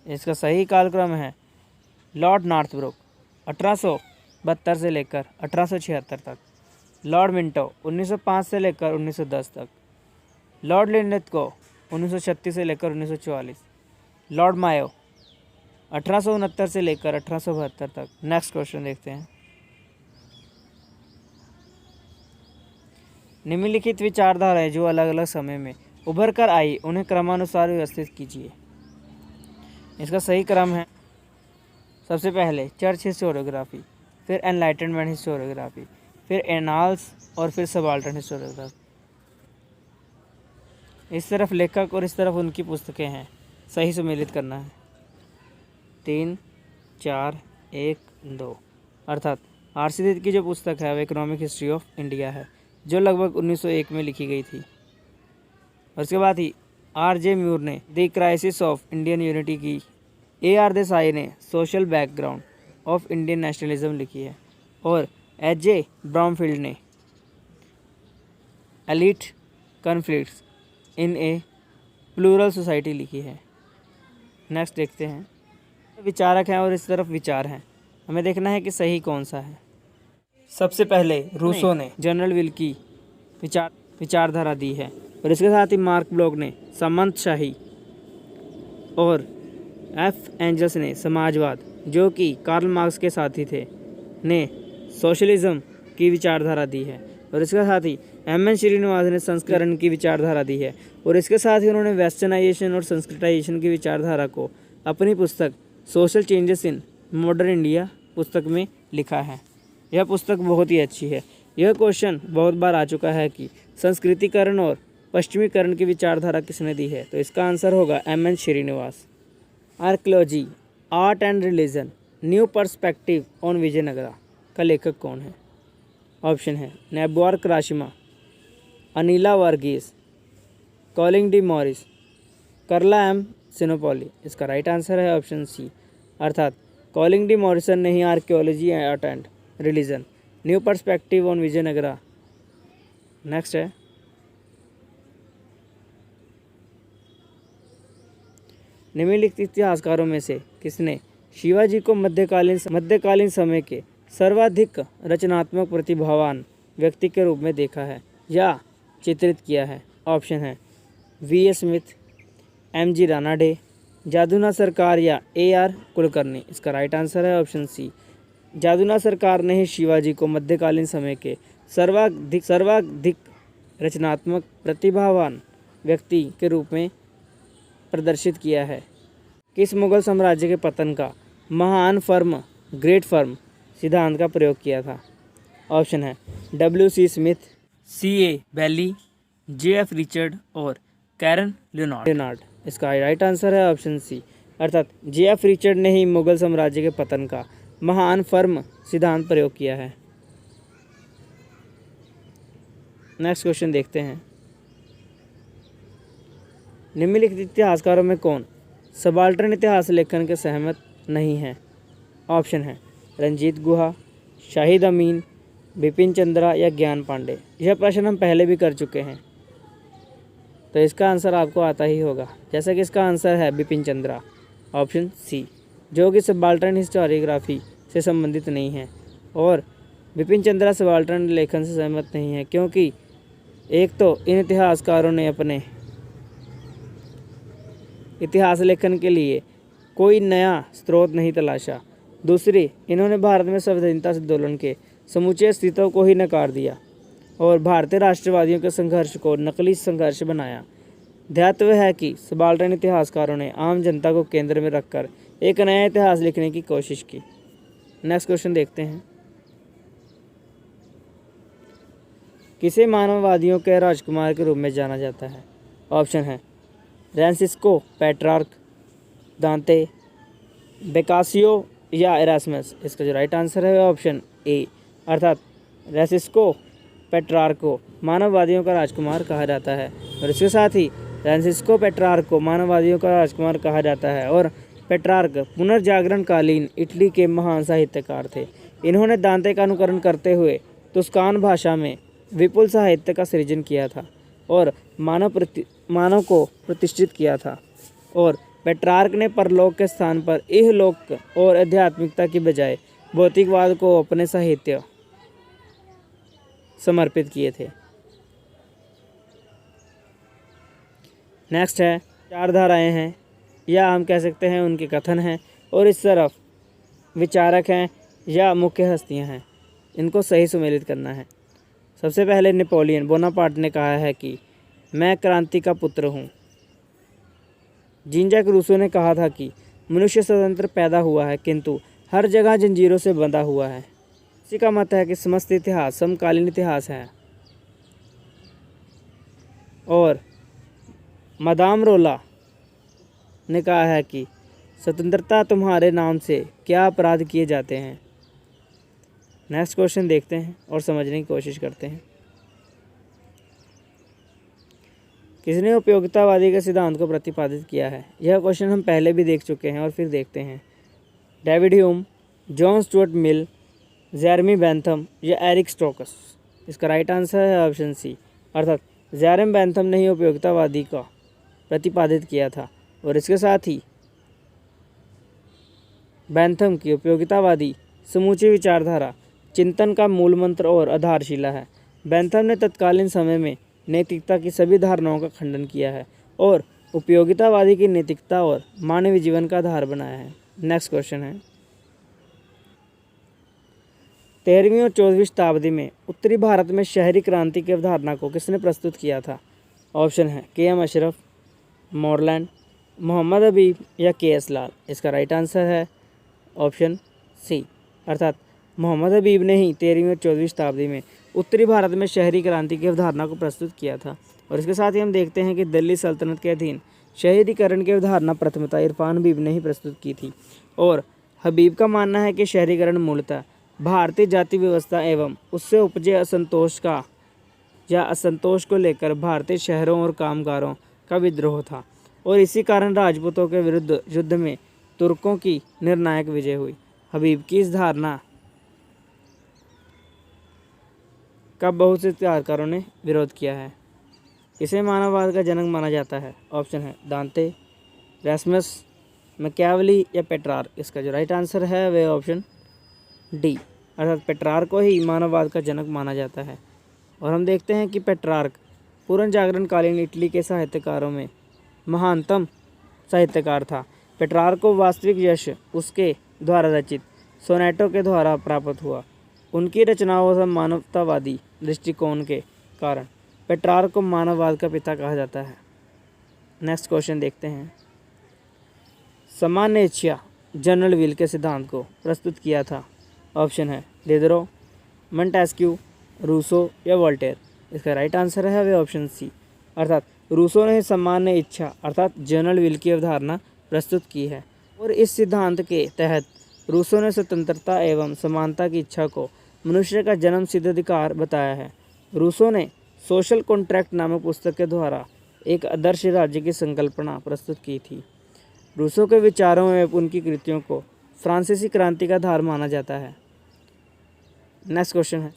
इसका सही कालक्रम है लॉर्ड नॉर्थब्रुक 1872 से लेकर 1876 तक, लॉर्ड मिंटो 1905 से लेकर 1910 तक, लॉर्ड लिनथ्गो 1936 से लेकर 1944, लॉर्ड मायो 1869 से लेकर 1872 तक। नेक्स्ट क्वेश्चन देखते हैं। निम्नलिखित विचारधाराएं जो अलग अलग समय में उभर कर आई उन्हें क्रमानुसार व्यवस्थित कीजिए। इसका सही क्रम है, सबसे पहले चर्च हिस्टोरियोग्राफी, फिर एनलाइटनमेंट हिस्टोरियोग्राफी, फिर एनाल्स और फिर सबाल्टर्न हिस्टोरियोग्राफी। इस तरफ लेखक और इस तरफ उनकी पुस्तकें हैं, सही सम्मिलित करना है। 3, 4, 1, 2 अर्थात आर.सी. दत्त की जो पुस्तक है वह इकोनॉमिक हिस्ट्री ऑफ इंडिया है, जो लगभग 1901 में लिखी गई थी। और उसके बाद ही R.J. म्यूर ने the crisis of Indian unity की, A.R. देसाई ने social background of Indian nationalism लिखी है, और H.J. ब्राउनफील्ड ने elite conflicts in a plural society लिखी है। नेक्स्ट देखते हैं, विचारक हैं और इस तरफ विचार हैं, हमें देखना है कि सही कौन सा है। सबसे पहले रूसो ने जनरल विल की विचारधारा दी है, और इसके साथ ही मार्क ब्लॉक ने सामंतशाही, और F. एंजल्स ने समाजवाद, जो कि कार्ल मार्क्स के साथी थे, ने सोशलिज्म की विचारधारा दी है। और इसके साथ ही M.N. श्रीनिवास ने संस्करण की विचारधारा दी है, और इसके साथ ही उन्होंने वेस्टर्नाइजेशन और संस्कृताइजेशन की विचारधारा को अपनी पुस्तक social changes in modern India पुस्तक में लिखा है। यह पुस्तक बहुत ही अच्छी है। यह क्वेश्चन बहुत बार आ चुका है कि संस्कृतिकरण और पश्चिमीकरण की विचारधारा किसने दी है, तो इसका आंसर होगा M.N. Srinivas. Archaeology, art and religion, new perspective on Vijayanagara का लेखक कौन है? ऑप्शन है Noboru Karashima, Anila Verghese, Colin D Morris, Carla M Sinopoli. इसका राइट आंसर है ऑप्शन सी, अर्थात कॉलिंग डी मॉरिसन ने ही archaeology, art and religion, new perspective on Vijayanagara. Next है, निम्नलिखित इतिहासकारों में से किसने शिवाजी को मध्यकालीन समय के सर्वाधिक रचनात्मक प्रतिभावान व्यक्ति के रूप में देखा है या चित्रित किया है? ऑप्शन है V.A. Smith, M.G. रानाडे, जादुना सरकार या A.R. कुलकर्णी। इसका राइट आंसर है ऑप्शन सी, जादुना सरकार ने ही शिवाजी को मध्यकालीन समय के सर्वाधिक रचनात्मक प्रतिभावान व्यक्ति के रूप में प्रदर्शित किया है। किस मुगल साम्राज्य के पतन का महान फर्म, ग्रेट फर्म सिद्धांत का प्रयोग किया था? ऑप्शन है W.C. Smith, C.A. बेली, J.F. रिचर्ड और कैरन लियोनार्ड। इसका राइट आंसर है ऑप्शन सी, अर्थात J.F. रिचर्ड ने ही मुगल साम्राज्य के पतन का महान फर्म सिद्धांत प्रयोग किया है। नेक्स्ट क्वेश्चन देखते हैं, निम्नलिखित इतिहासकारों में कौन सबाल्टर्न इतिहास लेखन के सहमत नहीं है? ऑप्शन है रंजीत गुहा, शाहिद अमीन, बिपिन चंद्रा या ज्ञान पांडे। यह प्रश्न हम पहले भी कर चुके हैं, तो इसका आंसर आपको आता ही होगा, जैसा कि इसका आंसर है बिपिन चंद्रा, ऑप्शन सी, जो कि सबाल्टर्न हिस्टोरियोग्राफी से संबंधित नहीं है। और बिपिन चंद्रा सबाल्टर्न लेखन से सहमत नहीं है, क्योंकि एक तो इन इतिहासकारों ने अपने इतिहास लेखन के लिए कोई नया स्रोत नहीं तलाशा, दूसरी इन्होंने भारत में संविधानिकता आंदोलन के समूचे अस्तित्व को ही नकार दिया और भारतीय राष्ट्रवादियों के संघर्ष को नकली संघर्ष बनाया। ध्यातव्य है कि सबाल्टर्न इतिहासकारों ने आम जनता को केंद्र में रखकर एक नया इतिहास लिखने की कोशिश की। नेक्स्ट क्वेश्चन देखते हैं, किसे मानववादियों के राजकुमार के रूप में जाना जाता है? ऑप्शन है फ्रांसिस्को, पेट्रार्क, दांते, बेकासियो या इरास्मस। इसका जो राइट आंसर है ऑप्शन ए, अर्थात फ्रांसिस्को पेट्रार्क को मानववादियों का राजकुमार कहा जाता है। और इसके साथ ही फ्रांसिस्को पेट्रार्क को मानववादियों का राजकुमार कहा जाता है। और पेट्रार्क पुनर्जागरणकालीन इटली के महान साहित्यकार थे। इन्होंने दांते का अनुकरण करते हुए तुस्कान भाषा में विपुल साहित्य का सृजन किया था और मानव को प्रतिष्ठित किया था। और पेट्रार्क ने परलोक के स्थान पर इहलोक और आध्यात्मिकता की बजाय भौतिकवाद को अपने साहित्य समर्पित किए थे। नेक्स्ट है, चार धाराएं हैं या हम कह सकते हैं उनके कथन हैं, और इस तरफ विचारक हैं या मुख्य हस्तियां हैं। इनको सही सुमेलित करना है। सबसे पहले नेपोलियन बोनापार्ट ने कहा है कि मैं क्रांति का पुत्र हूँ। जीन जैक रूसो ने कहा था कि मनुष्य स्वतंत्र पैदा हुआ है किंतु हर जगह जंजीरों से बंधा हुआ है। इसी का मत है कि समस्त इतिहास समकालीन इतिहास है। और मदाम रोला ने कहा है कि स्वतंत्रता तुम्हारे नाम से क्या अपराध किए जाते हैं। नेक्स्ट क्वेश्चन देखते हैं और समझने की कोशिश करते हैं। किसने उपयोगितावादी के सिद्धांत को प्रतिपादित किया है? यह क्वेश्चन हम पहले भी देख चुके हैं और फिर देखते हैं। डेविड ह्यूम, जॉन स्टुअर्ट मिल, जेरेमी बेंथम या एरिक स्टोकस? इसका राइट आंसर है ऑप्शन सी, अर्थात जेरेमी बेंथम ने ही उपयोगितावादी का प्रतिपादित किया था। और इसके साथ ही बेंथम की उपयोगितावादी समूची विचारधारा चिंतन का मूल मंत्र और आधारशिला है। बेंथम ने तत्कालीन समय में नैतिकता की सभी धारणाओं का खंडन किया है और उपयोगितावादी की नैतिकता और मानवीय जीवन का आधार बनाया है। नेक्स्ट क्वेश्चन है, 13वीं और 14वीं शताब्दी में उत्तरी भारत में शहरी क्रांति की अवधारणा को किसने प्रस्तुत किया था? ऑप्शन है के.एम. अशरफ, मोरलैंड, मोहम्मद हबीब या के.एस. लाल? इसका राइट आंसर है ऑप्शन सी, अर्थात मोहम्मद हबीब ने ही 13वीं और 14वीं शताब्दी में उत्तरी भारत में शहरी क्रांति की अवधारणा को प्रस्तुत किया था। और इसके साथ ही हम देखते हैं कि दिल्ली सल्तनत के अधीन शहरीकरण की अवधारणा प्रथमतः इरफान हबीब ने ही प्रस्तुत की थी। और हबीब का मानना है कि शहरीकरण मूलतः भारतीय जाति व्यवस्था एवं उससे उपजे असंतोष को लेकर भारतीय शहरों और कामगारों का विद्रोह था और इसी कारण राजपूतों के विरुद्ध युद्ध में तुर्कों की निर्णायक विजय हुई। हबीब की इस धारणा का बहुत से इतिहासकारों ने विरोध किया है। इसे मानववाद का जनक माना जाता है। ऑप्शन है दांते, रैस्मस, मैकियावेली या पेट्रार्क? इसका जो राइट आंसर है वह ऑप्शन डी, अर्थात पेट्रार्क को ही मानववाद का जनक माना जाता है। और हम देखते हैं कि पेट्रार्क पुनर्जागरणकालीन इटली के साहित्यकारों में महानतम साहित्यकार था। पेट्रार्क को वास्तविक यश उसके द्वारा रचित सोनेटों के द्वारा प्राप्त हुआ। उनकी रचनाओं से मानवतावादी दृष्टिकोण के कारण पेट्रार्क को मानववाद का पिता कहा जाता है। नेक्स्ट क्वेश्चन देखते हैं, सामान्य इच्छा जनरल विल के सिद्धांत को प्रस्तुत किया था? ऑप्शन है डिडरो, मोंटेस्क्यू, रूसो या वोल्टेयर? इसका राइट आंसर है वह ऑप्शन सी, अर्थात रूसो ने सामान्य इच्छा अर्थात जनरल विल की अवधारणा प्रस्तुत की है। और इस सिद्धांत के तहत रूसो ने स्वतंत्रता एवं समानता की इच्छा को मनुष्य का जन्म सिद्ध अधिकार बताया है। रूसो ने सोशल कॉन्ट्रैक्ट नामक पुस्तक के द्वारा एक आदर्श राज्य की संकल्पना प्रस्तुत की थी। रूसो के विचारों एवं उनकी कृतियों को फ्रांसीसी क्रांति का आधार माना जाता है। नेक्स्ट क्वेश्चन है,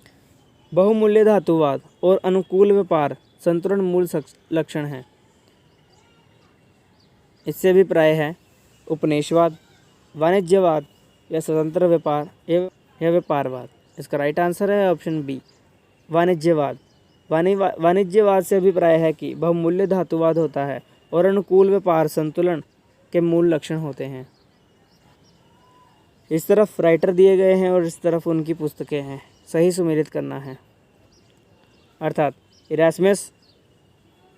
बहुमूल्य धातुवाद और अनुकूल व्यापार संतुलन मूल लक्षण है। इससे अभिप्राय है उपनिवेशवाद, वाणिज्यवाद या स्वतंत्र व्यापार या व्यापारवाद? इसका राइट आंसर है ऑप्शन बी, वाणिज्यवाद। वाणिज्यवाद से अभिप्राय है कि बहुमूल्य धातुवाद होता है और अनुकूल व्यापार संतुलन के मूल लक्षण होते हैं। इस तरफ राइटर दिए गए हैं और इस तरफ उनकी पुस्तकें हैं, सही सुमेलित करना है। अर्थात Erasmus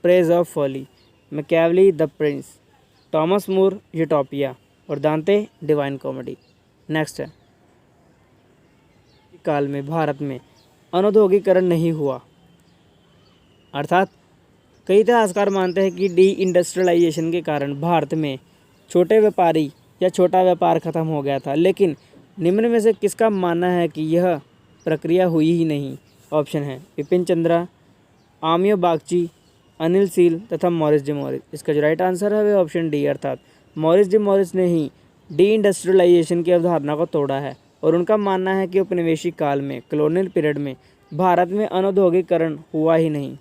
praise of folly, Machiavelli the prince, Thomas More Utopia और दांते डिवाइन कॉमेडी। नेक्स्ट है, काल में भारत में अनौद्योगिकरण नहीं हुआ। अर्थात कई इतिहासकार मानते हैं कि डी इंडस्ट्रियलाइजेशन के कारण भारत में छोटे व्यापारी या छोटा व्यापार खत्म हो गया था, लेकिन निम्न में से किसका मानना है कि यह प्रक्रिया हुई ही नहीं? ऑप्शन है बिपिन चंद्रा, आमियो बागची, अनिल सील तथा मॉरिस डी मॉरिस। इसका जो राइट आंसर है वह ऑप्शन डी, अर्थात मॉरिस डी मॉरिस ने ही डी इंडस्ट्रियलाइजेशन की अवधारणा को तोड़ा है और उनका मानना है कि उपनिवेशिक काल में कॉलोनियल पीरियड में भारत में अनौद्योगिकरण हुआ ही नहीं।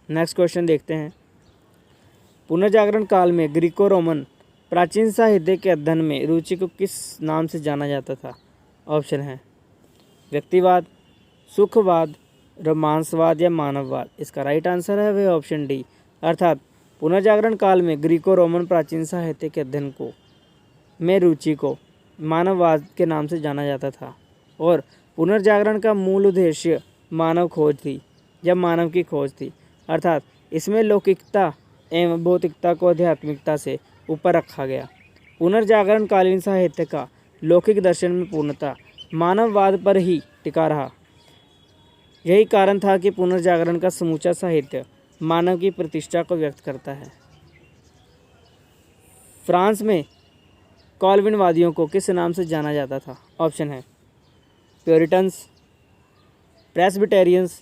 नेक्स्ट क्वेश्चन देखते हैं, पुनर्जागरण काल में ग्रीको रोमन प्राचीन साहित्य के अध्ययन में रुचि को किस नाम से जाना जाता था? ऑप्शन है व्यक्तिवाद, सुखवाद, रोमांसवाद या मानववाद? इसका राइट आंसर है वह ऑप्शन डी, अर्थात पुनर्जागरण काल में ग्रीको रोमन प्राचीन साहित्य के अध्ययन को में रुचि को मानववाद के नाम से जाना जाता था। और पुनर्जागरण का मूल उद्देश्य मानव खोज थी या मानव की खोज थी, अर्थात इसमें लौकिकता एवं भौतिकता को आध्यात्मिकता से ऊपर रखा गया। पुनर्जागरण कालीन साहित्य का लौकिक दर्शन में पूर्णतः मानववाद पर ही टिका रहा। यही कारण था कि पुनर्जागरण का समूचा साहित्य मानव की प्रतिष्ठा को व्यक्त करता है। फ्रांस में कॉल्विनवादियों को किस नाम से जाना जाता था? ऑप्शन है प्योरिटन्स, प्रेस्बिटेरियंस,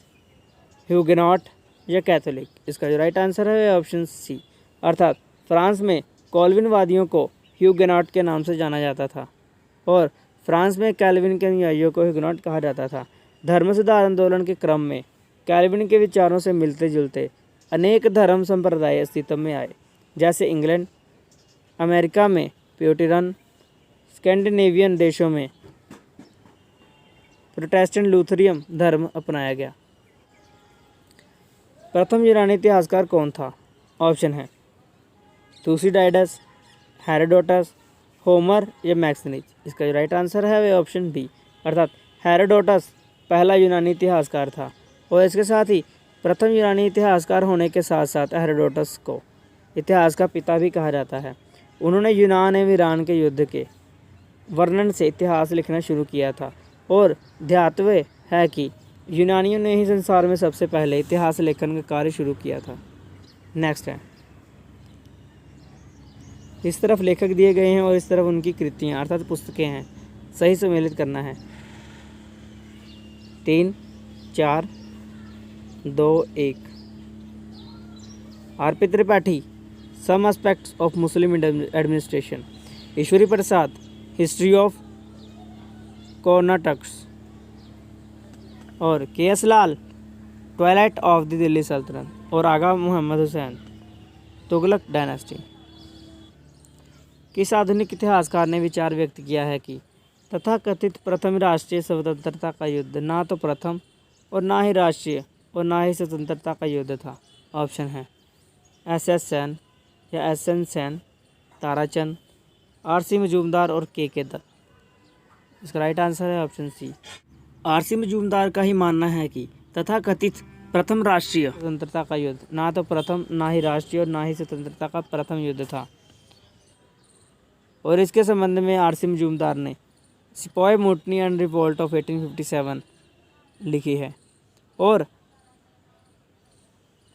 ह्यूगेनॉट या कैथोलिक? इसका जो राइट आंसर है ऑप्शन सी, अर्थात फ्रांस में कॉल्विनवादियों को ह्यूगेनॉट के नाम से जाना जाता था और फ्रांस में कैल्विन के अनुयायियों को ह्यूगेनॉट कहा जाता था। धर्म सुधार आंदोलन के क्रम में कैल्विन के विचारों से मिलते जुलते अनेक धर्म संप्रदाय अस्तित्व में आए, जैसे इंग्लैंड, अमेरिका में प्यूरिटन, स्कैंडिनेवियन देशों में प्रोटेस्टेंट लूथरियन धर्म अपनाया गया। प्रथम यूनानी इतिहासकार कौन था? ऑप्शन है थुसिडाइडस, हेरोडोटस, होमर या मैक्सिनीज। इसका जो राइट आंसर है वह ऑप्शन बी, अर्थात हेरोडोटस पहला यूनानी इतिहासकार था और इसके साथ ही प्रथम यूनानी इतिहासकार होने के साथ साथ हेरोडोटस को इतिहास का पिता भी कहा जाता है। उन्होंने यूनान एवं ईरान के युद्ध के वर्णन से इतिहास लिखना शुरू किया था और ध्यातव्य है कि यूनानियों ने ही संसार में सबसे पहले इतिहास लेखन का कार्य शुरू किया था। नेक्स्ट है, इस तरफ लेखक दिए गए हैं और इस तरफ उनकी कृतियाँ अर्थात पुस्तकें हैं, सही सम्मिलित करना है। 3, 4, 2, 1। R P. Tripathi, some aspects of Muslim administration. Ishwari Prasad, history of Karnataks. और K S. Lal, twilight of the Delhi सल्तनत। और आगा मोहम्मद हुसैन, तुगलक डायनेस्टी। किस आधुनिक इतिहासकार ने विचार व्यक्त किया है कि तथाकथित प्रथम राष्ट्रीय स्वतंत्रता का युद्ध ना तो प्रथम और ना ही राष्ट्रीय और ना ही स्वतंत्रता का युद्ध था? ऑप्शन है एस.एस. सेन या एस.एन. सेन, ताराचंद, आर.सी. मजूमदार और के दत्त। इसका राइट आंसर है ऑप्शन सी। आर.सी. मजूमदार का ही मानना है कि तथाकथित प्रथम राष्ट्रीय स्वतंत्रता का युद्ध ना तो प्रथम ना ही राष्ट्रीय और ना ही स्वतंत्रता का प्रथम युद्ध था और इसके संबंध में आर.सी. मजूमदार ने सिपाही मुटनी एंड रिवोल्ट ऑफ 1857 लिखी है और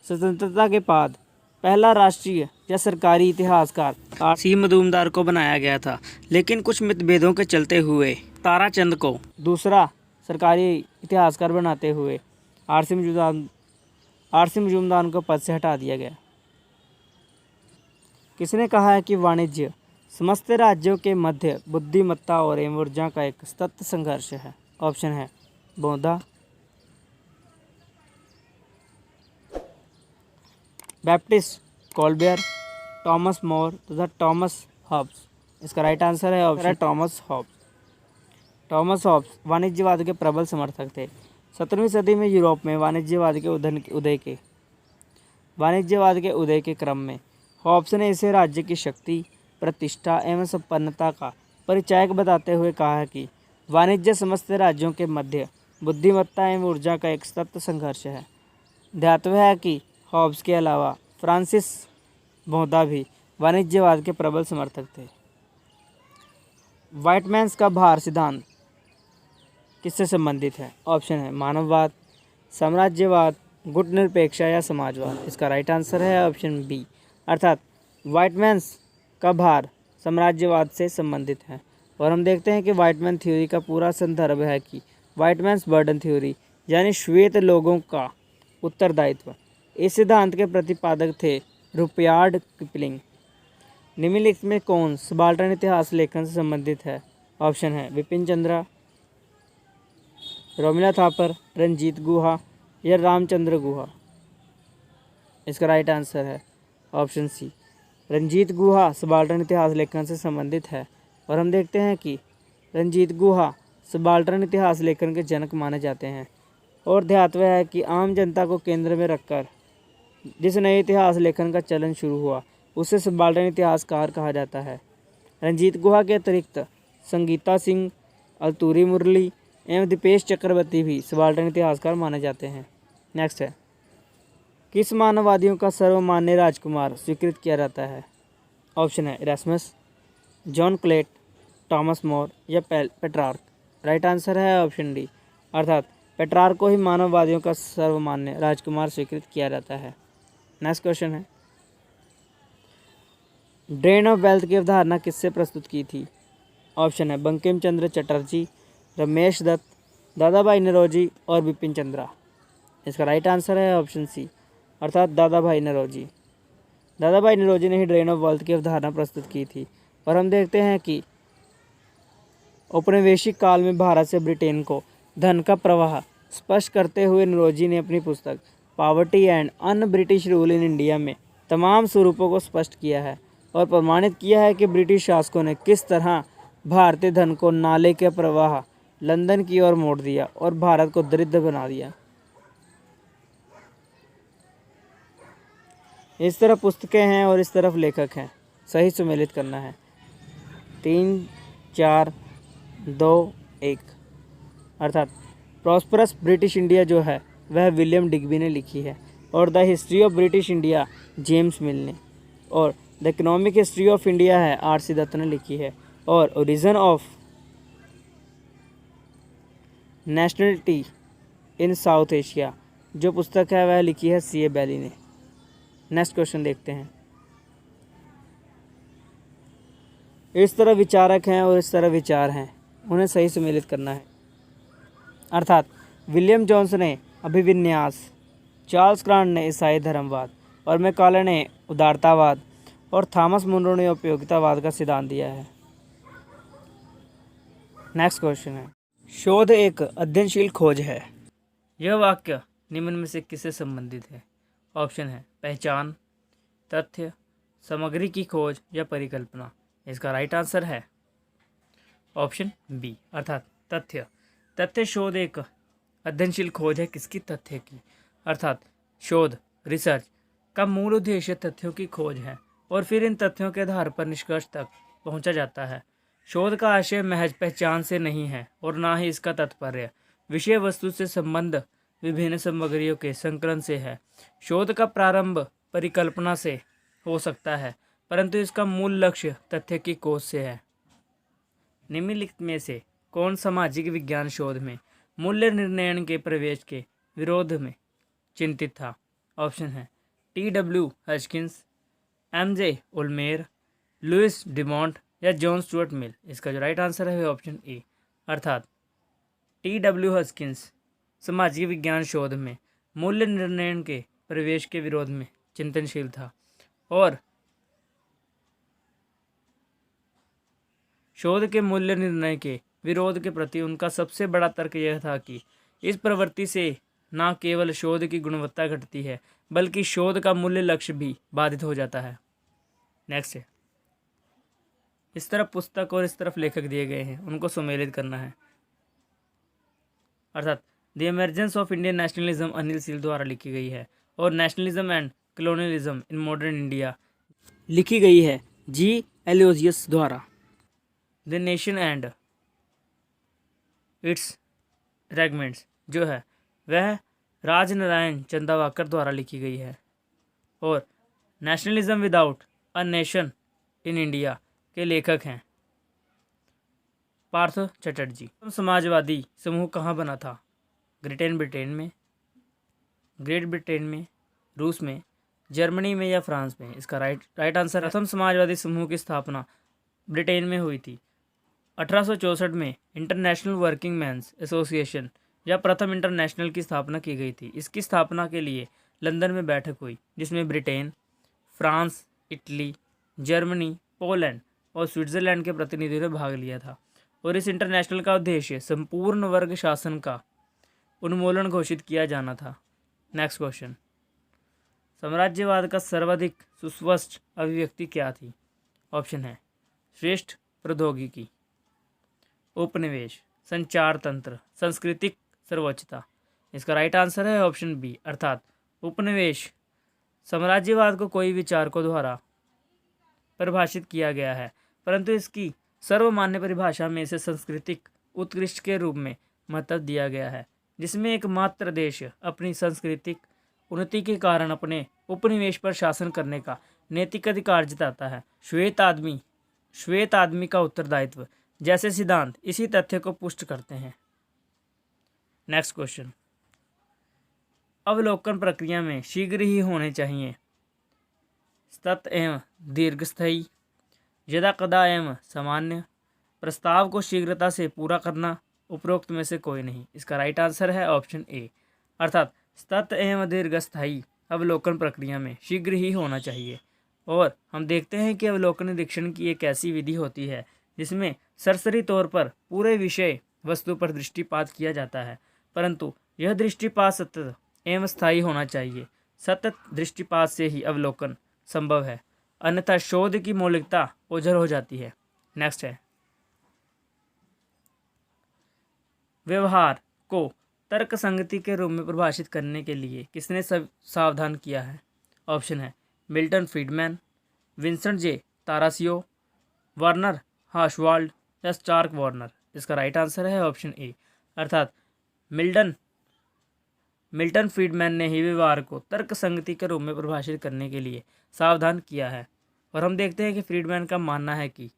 स्वतंत्रता के बाद पहला राष्ट्रीय या सरकारी इतिहासकार आर.सी. मजूमदार को बनाया गया था, लेकिन कुछ मतभेदों के चलते हुए ताराचंद को दूसरा सरकारी इतिहासकार बनाते हुए आर.सी. मजूमदार को पद से हटा दिया गया। किसने कहा है कि वाणिज्य समस्त राज्यों के मध्य बुद्धिमत्ता और एवं ऊर्जा का एक सतत संघर्ष है? ऑप्शन है बोधा, बैप्टिस्ट कोलबेयर, टॉमस मोर तथा टॉमस हॉब्स। इसका राइट आंसर है option Thomas Hobbes. Thomas Hobbes वाणिज्यवाद के प्रबल समर्थक थे। 17वीं सदी में यूरोप में वाणिज्यवाद के उदय के क्रम में हॉब्स ने इसे राज्य की शक्ति, प्रतिष्ठा एवं संपन्नता का परिचायक बताते हुए कहा है कि वाणिज्य समस्त राज्यों के मध्य बुद्धिमत्ता एवं ऊर्जा का एक सतत संघर्ष है। ध्यातव्य है कि हॉब्स के अलावा फ्रांसिस बोधा भी वाणिज्यवाद के प्रबल समर्थक थे। वाइटमैन्स का भार सिद्धांत किससे संबंधित है? ऑप्शन है मानववाद, साम्राज्यवाद, गुटनिरपेक्षा या समाजवाद। इसका राइट आंसर है ऑप्शन बी, अर्थात वाइटमैन्स का भार साम्राज्यवाद से संबंधित है। और हम देखते हैं कि वाइटमैन थ्योरी का पूरा संदर्भ है कि वाइटमैन्स बर्डन थ्योरी यानी श्वेत लोगों का उत्तरदायित्व। इस सिद्धांत के प्रतिपादक थे रुडयार्ड किपलिंग। निम्नलिखित में कौन सबाल्टर्न इतिहास लेखन से संबंधित है? ऑप्शन है बिपिन चंद्रा, रोमिला थापर, रंजीत गुहा या रामचंद्र गुहा। इसका राइट आंसर है ऑप्शन सी, रंजीत गुहा सबाल्टर्न इतिहास लेखन से संबंधित है। और हम देखते हैं कि रंजीत गुहा सबाल्टर्न इतिहास लेखन के जनक माने जाते हैं। और ध्यातव्य है कि आम जनता को केंद्र में रखकर जिस नए इतिहास लेखन का चलन शुरू हुआ उसे सबाल्टर्न इतिहासकार कहा जाता है। रंजीत गुहा के अतिरिक्त संगीता सिंह, अल्तूरी मुरली एवं दीपेश चक्रवर्ती भी सबाल्टर्न इतिहासकार माने जाते हैं। नेक्स्ट है, किस मानववादियों का सर्वमान्य राजकुमार स्वीकृत किया जाता है? ऑप्शन है इरास्मस, जॉन क्लेट, टॉमस मोर या पेट्रार्क। राइट आंसर है ऑप्शन डी, अर्थात पेट्रार्क को ही मानववादियों का सर्वमान्य राजकुमार स्वीकृत किया जाता है। नेक्स्ट क्वेश्चन है, ड्रेन ऑफ वेल्थ की अवधारणा किससे प्रस्तुत की थी? ऑप्शन है बंकिम चंद्र चटर्जी, रमेश दत्त, दादा भाई नौरोजी और बिपिन चंद्रा। इसका राइट आंसर है ऑप्शन सी, अर्थात दादा भाई नौरोजी। दादा भाई नौरोजी ने ही ड्रेन ऑफ वेल्थ की अवधारणा प्रस्तुत की थी। और हम देखते हैं कि औपनिवेशिक काल में भारत से ब्रिटेन को धन का प्रवाह स्पष्ट करते हुए नौरोजी ने अपनी पुस्तक poverty and un British rule in India में तमाम स्वरूपों को स्पष्ट किया है और प्रमाणित किया है कि ब्रिटिश शासकों ने किस तरह भारतीय धन को नाले के प्रवाह लंदन की ओर मोड़ दिया और भारत को दरिद्र बना दिया। इस तरफ पुस्तकें हैं और इस तरफ लेखक हैं, सही सुमेलित करना है। 3 4 2 1 अर्थात प्रॉस्परस ब्रिटिश इंडिया जो है वह विलियम डिग्बी ने लिखी है और the history of British India James मिल ने, और the economic history of India है आर.सी. दत्त ने लिखी है, और origin of nationality in south Asia जो पुस्तक है वह लिखी है C.A. बैली ने। नेक्स्ट क्वेश्चन देखते हैं। इस तरह विचारक हैं और इस तरह विचार हैं, उन्हें सही सम्मिलित करना है। अर्थात विलियम जोन्स ने अभिविन्यास, चार्ल्स क्रांट ने ईसाई धर्मवाद और मैकाले ने उदारतावाद और थॉमस मुनरो ने उपयोगितावाद का सिद्धांत दिया है। नेक्स्ट क्वेश्चन है, शोध एक अध्ययनशील खोज है। यह वाक्य निम्न में से किससे संबंधित है? ऑप्शन है पहचान, तथ्य, सामग्री की खोज या परिकल्पना। इसका राइट आंसर है ऑप्शन बी अर्थात तथ्य। तथ्य शोध एक अध्ययनशील खोज है किसकी? तथ्य की। अर्थात शोध रिसर्च का मूल उद्देश्य तथ्यों की खोज है और फिर इन तथ्यों के आधार पर निष्कर्ष तक पहुंचा जाता है। शोध का आशय महज पहचान से नहीं है और ना ही इसका तात्पर्य विषय वस्तु से संबंध विभिन्न सामग्रियों के संकलन से है। शोध का प्रारंभ परिकल्पना से हो सकता है परंतु इसका मूल लक्ष्य तथ्य की खोज से है। निम्नलिखित में से कौन सामाजिक विज्ञान शोध में मूल्य निर्णयन के प्रवेश के विरोध में चिंतित था? ऑप्शन है T.W. हॉजकिंस, M.J. ओल्मेयर, लुइस डिमॉन्ट या जॉन स्टुअर्ट मिल। इसका जो राइट आंसर है ऑप्शन ए अर्थात T.W. हॉजकिंस सामाजिक विज्ञान शोध में मूल्य निर्णयन के प्रवेश के विरोध में चिंतनशील था और शोध के मूल्य निर्णय के विरोध के प्रति उनका सबसे बड़ा तर्क यह था कि इस प्रवृत्ति से न केवल शोध की गुणवत्ता घटती है बल्कि शोध का मूल्य लक्ष्य भी बाधित हो जाता है। नेक्स्ट है, इस तरफ पुस्तक और इस तरफ लेखक दिए गए हैं, उनको सम्मिलित करना है। अर्थात the emergence of Indian nationalism Anil seal द्वारा लिखी गई है और nationalism and colonialism in modern India लिखी गई है G. एलोजियस द्वारा। The nation and it's fragments जो है वह राजनारायण चंदावरकर द्वारा लिखी गई है और nationalism without a nation in India के लेखक हैं पार्थ चटर्जी। समाजवादी समूह कहाँ बना था? ग्रेट ब्रिटेन में, रूस में, जर्मनी में या फ्रांस में? इसका राइट आंसर प्रथम समाजवादी समूह की स्थापना ब्रिटेन में हुई थी। 1864 में इंटरनेशनल वर्किंग मैंस एसोसिएशन या प्रथम इंटरनेशनल की स्थापना की गई थी। इसकी स्थापना के लिए लंदन में बैठक हुई जिसमें Britain, France, Italy, Germany, Poland और स्विट्ज़रलैंड के प्रतिनिधियों ने भाग लिया था और इस इंटरनेशनल का उद्देश्य संपूर्ण वर्ग शासन का उन्मूलन घोषित किया जाना था। नेक्स्ट क्वेश्चन, साम्राज्यवाद का सर्वाधिक सुस्पष्ट अभिव्यक्ति क्या थी? ऑप्शन है श्रेष्ठ प्रौद्योगिकी, उपनिवेश, संचार तंत्र, सांस्कृतिक सर्वोच्चता। इसका राइट आंसर है ऑप्शन बी अर्थात उपनिवेश। साम्राज्यवाद को कोई विचारकों द्वारा परिभाषित किया गया है परंतु इसकी सर्वमान्य परिभाषा में इसे सांस्कृतिक उत्कृष्ट के रूप में महत्व दिया गया है जिसमें एकमात्र देश अपनी सांस्कृतिक उन्नति के कारण अपने उपनिवेश पर शासन करने का नैतिक अधिकार जताता है। श्वेत आदमी का उत्तरदायित्व जैसे सिद्धांत इसी तथ्य को पुष्ट करते हैं। नेक्स्ट क्वेश्चन, अवलोकन प्रक्रिया में शीघ्र ही होने चाहिए सतत एवं दीर्घस्थायी, यदा कदा एवं सामान्य, प्रस्ताव को शीघ्रता से पूरा करना, उपरोक्त में से कोई नहीं। इसका राइट आंसर है ऑप्शन ए अर्थात सतत एवं दीर्घस्थायी अवलोकन प्रक्रिया में शीघ्र ही होना चाहिए। और हम देखते हैं कि अवलोकन निरीक्षण की एक ऐसी विधि होती है जिसमें सरसरी तौर पर पूरे विषय वस्तु पर दृष्टिपात किया जाता है, परंतु यह दृष्टिपात सतत एवं स्थायी होना चाहिए। सतत दृष्टिपात से ही अवलोकन संभव है, अन्यथा शोध की मौलिकता ओझल हो जाती है। नेक्स्ट है, व्यवहार को तर्क संगति के रूप में परिभाषित करने के लिए किसने सावधान किया है? ऑप्शन है मिल्टन फ्रीडमैन, विंसेंट जे तारासियो, वर्नर हाशवाल्ड या स्टार्क वार्नर। इसका राइट आंसर है ऑप्शन ए, अर्थात मिल्टन फ्रीडमैन ने ही व्यवहार को तर्क संगति के रूप में परिभाषित करने के लिए सावधान किया है। और हम देखते हैं कि फ्रीडमैन का मानना है कि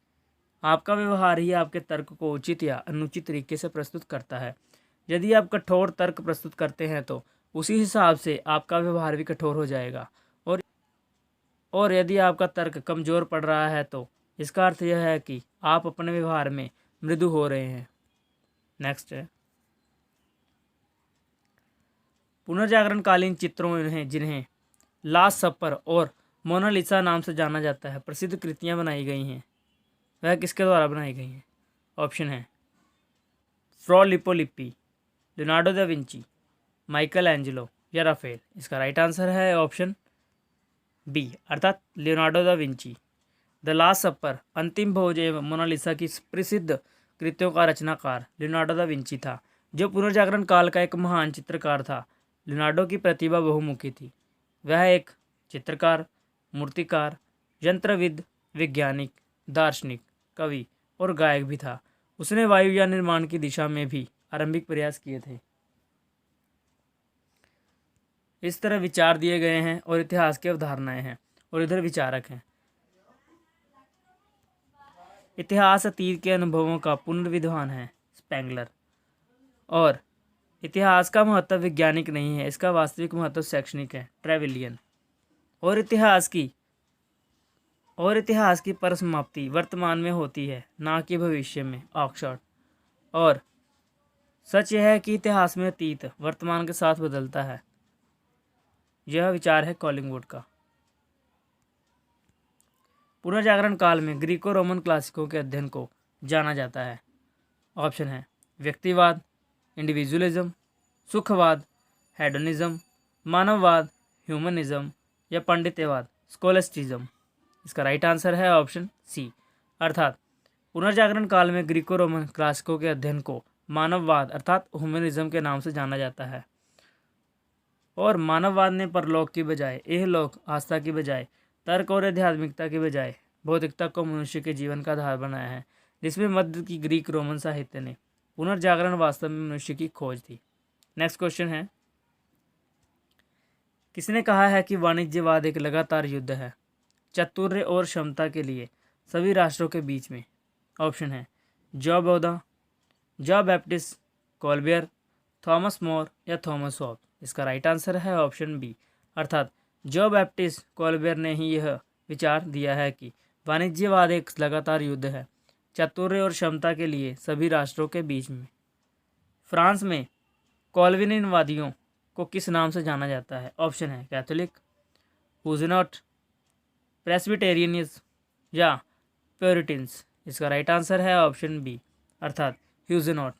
आपका व्यवहार ही आपके तर्क को उचित या अनुचित तरीके से प्रस्तुत करता है। यदि आप कठोर तर्क प्रस्तुत करते हैं तो उसी हिसाब से आपका व्यवहार भी कठोर हो जाएगा, और यदि आपका तर्क कमज़ोर पड़ रहा है तो इसका अर्थ यह है कि आप अपने व्यवहार में मृदु हो रहे हैं। नेक्स्ट है, पुनर्जागरणकालीन चित्रों जिन्हें लास्ट सपर और मोनालिसा नाम से जाना जाता है प्रसिद्ध कृतियां बनाई गई हैं, वह किसके द्वारा बनाई गई हैं? ऑप्शन है Fra Lippo Lippi, Leonardo da Vinci, Michael Angelo या राफेल। इसका राइट आंसर है ऑप्शन बी, अर्थात Leonardo da Vinci. The last supper, अंतिम भोज एवं मोनालिसा की प्रसिद्ध कृतियों का रचनाकार लियोनार्डो दा विंची था, जो पुनर्जागरण काल का एक महान चित्रकार था। लियोनार्डो की प्रतिभा बहुमुखी थी। वह एक चित्रकार, मूर्तिकार, यंत्रविद, वैज्ञानिक, दार्शनिक, कवि और गायक भी था। उसने वायुयान निर्माण की दिशा में भी आरंभिक प्रयास किए थे। इस तरह विचार दिए गए हैं और इतिहास की अवधारणाएं हैं, और इधर विचारक हैं। इतिहास अतीत के अनुभवों का पुनर्विद्वान है, स्पेंगलर। और इतिहास का महत्व वैज्ञानिक नहीं है, इसका वास्तविक महत्व शैक्षणिक है, ट्रेविलियन। और इतिहास की परिसमाप्ति वर्तमान में होती है, ना कि भविष्य में, ऑक्सफोर्ड। और सच यह है कि इतिहास में अतीत वर्तमान के साथ बदलता है। यह विचार है कॉलिंगवुड का। पुनर्जागरण काल में ग्रीको रोमन क्लासिकों के अध्ययन को जाना जाता है। ऑप्शन है व्यक्तिवाद, इंडिविजुअलिज्म, सुखवाद, हेडोनिज्म, मानववाद, ह्यूमनिज्म या पंडित्यवाद, स्कोलेस्टिज्म। इसका राइट आंसर है ऑप्शन सी, अर्थात पुनर्जागरण काल में ग्रीको रोमन क्लासिकों के अध्ययन को मानववाद अर्थात ह्यूमनिज्म के नाम से जाना जाता है। और मानववाद ने परलोक की बजाय इहलोक, आस्था की बजाय तर्क और आध्यात्मिकता की बजाय भौतिकता को मनुष्य के जीवन का आधार बनाया है, जिसमें मध्य की ग्रीक रोमन साहित्य ने पुनर्जागरण वास्तव में मनुष्य की खोज थी। नेक्स्ट क्वेश्चन है, किसने कहा है कि वाणिज्यवाद एक लगातार युद्ध है चातुर्य और क्षमता के लिए सभी राष्ट्रों के बीच में? ऑप्शन है John Bodin, John Baptiste Colbert, Thomas More या थॉमस हॉब्स। इसका राइट आंसर है ऑप्शन बी, अर्थात जॉन बैप्टिस्ट कोलबियर ने ही यह विचार दिया है कि वाणिज्यवाद एक लगातार युद्ध है चातुर्य और क्षमता के लिए सभी राष्ट्रों के बीच में। फ्रांस में कॉल्विनवादियों को किस नाम से जाना जाता है? ऑप्शन है कैथोलिक, हुगेनॉट, प्रेस्बिटेरियनियंस या प्योरिटन्स। इसका राइट आंसर है ऑप्शन बी, अर्थात हुगेनॉट।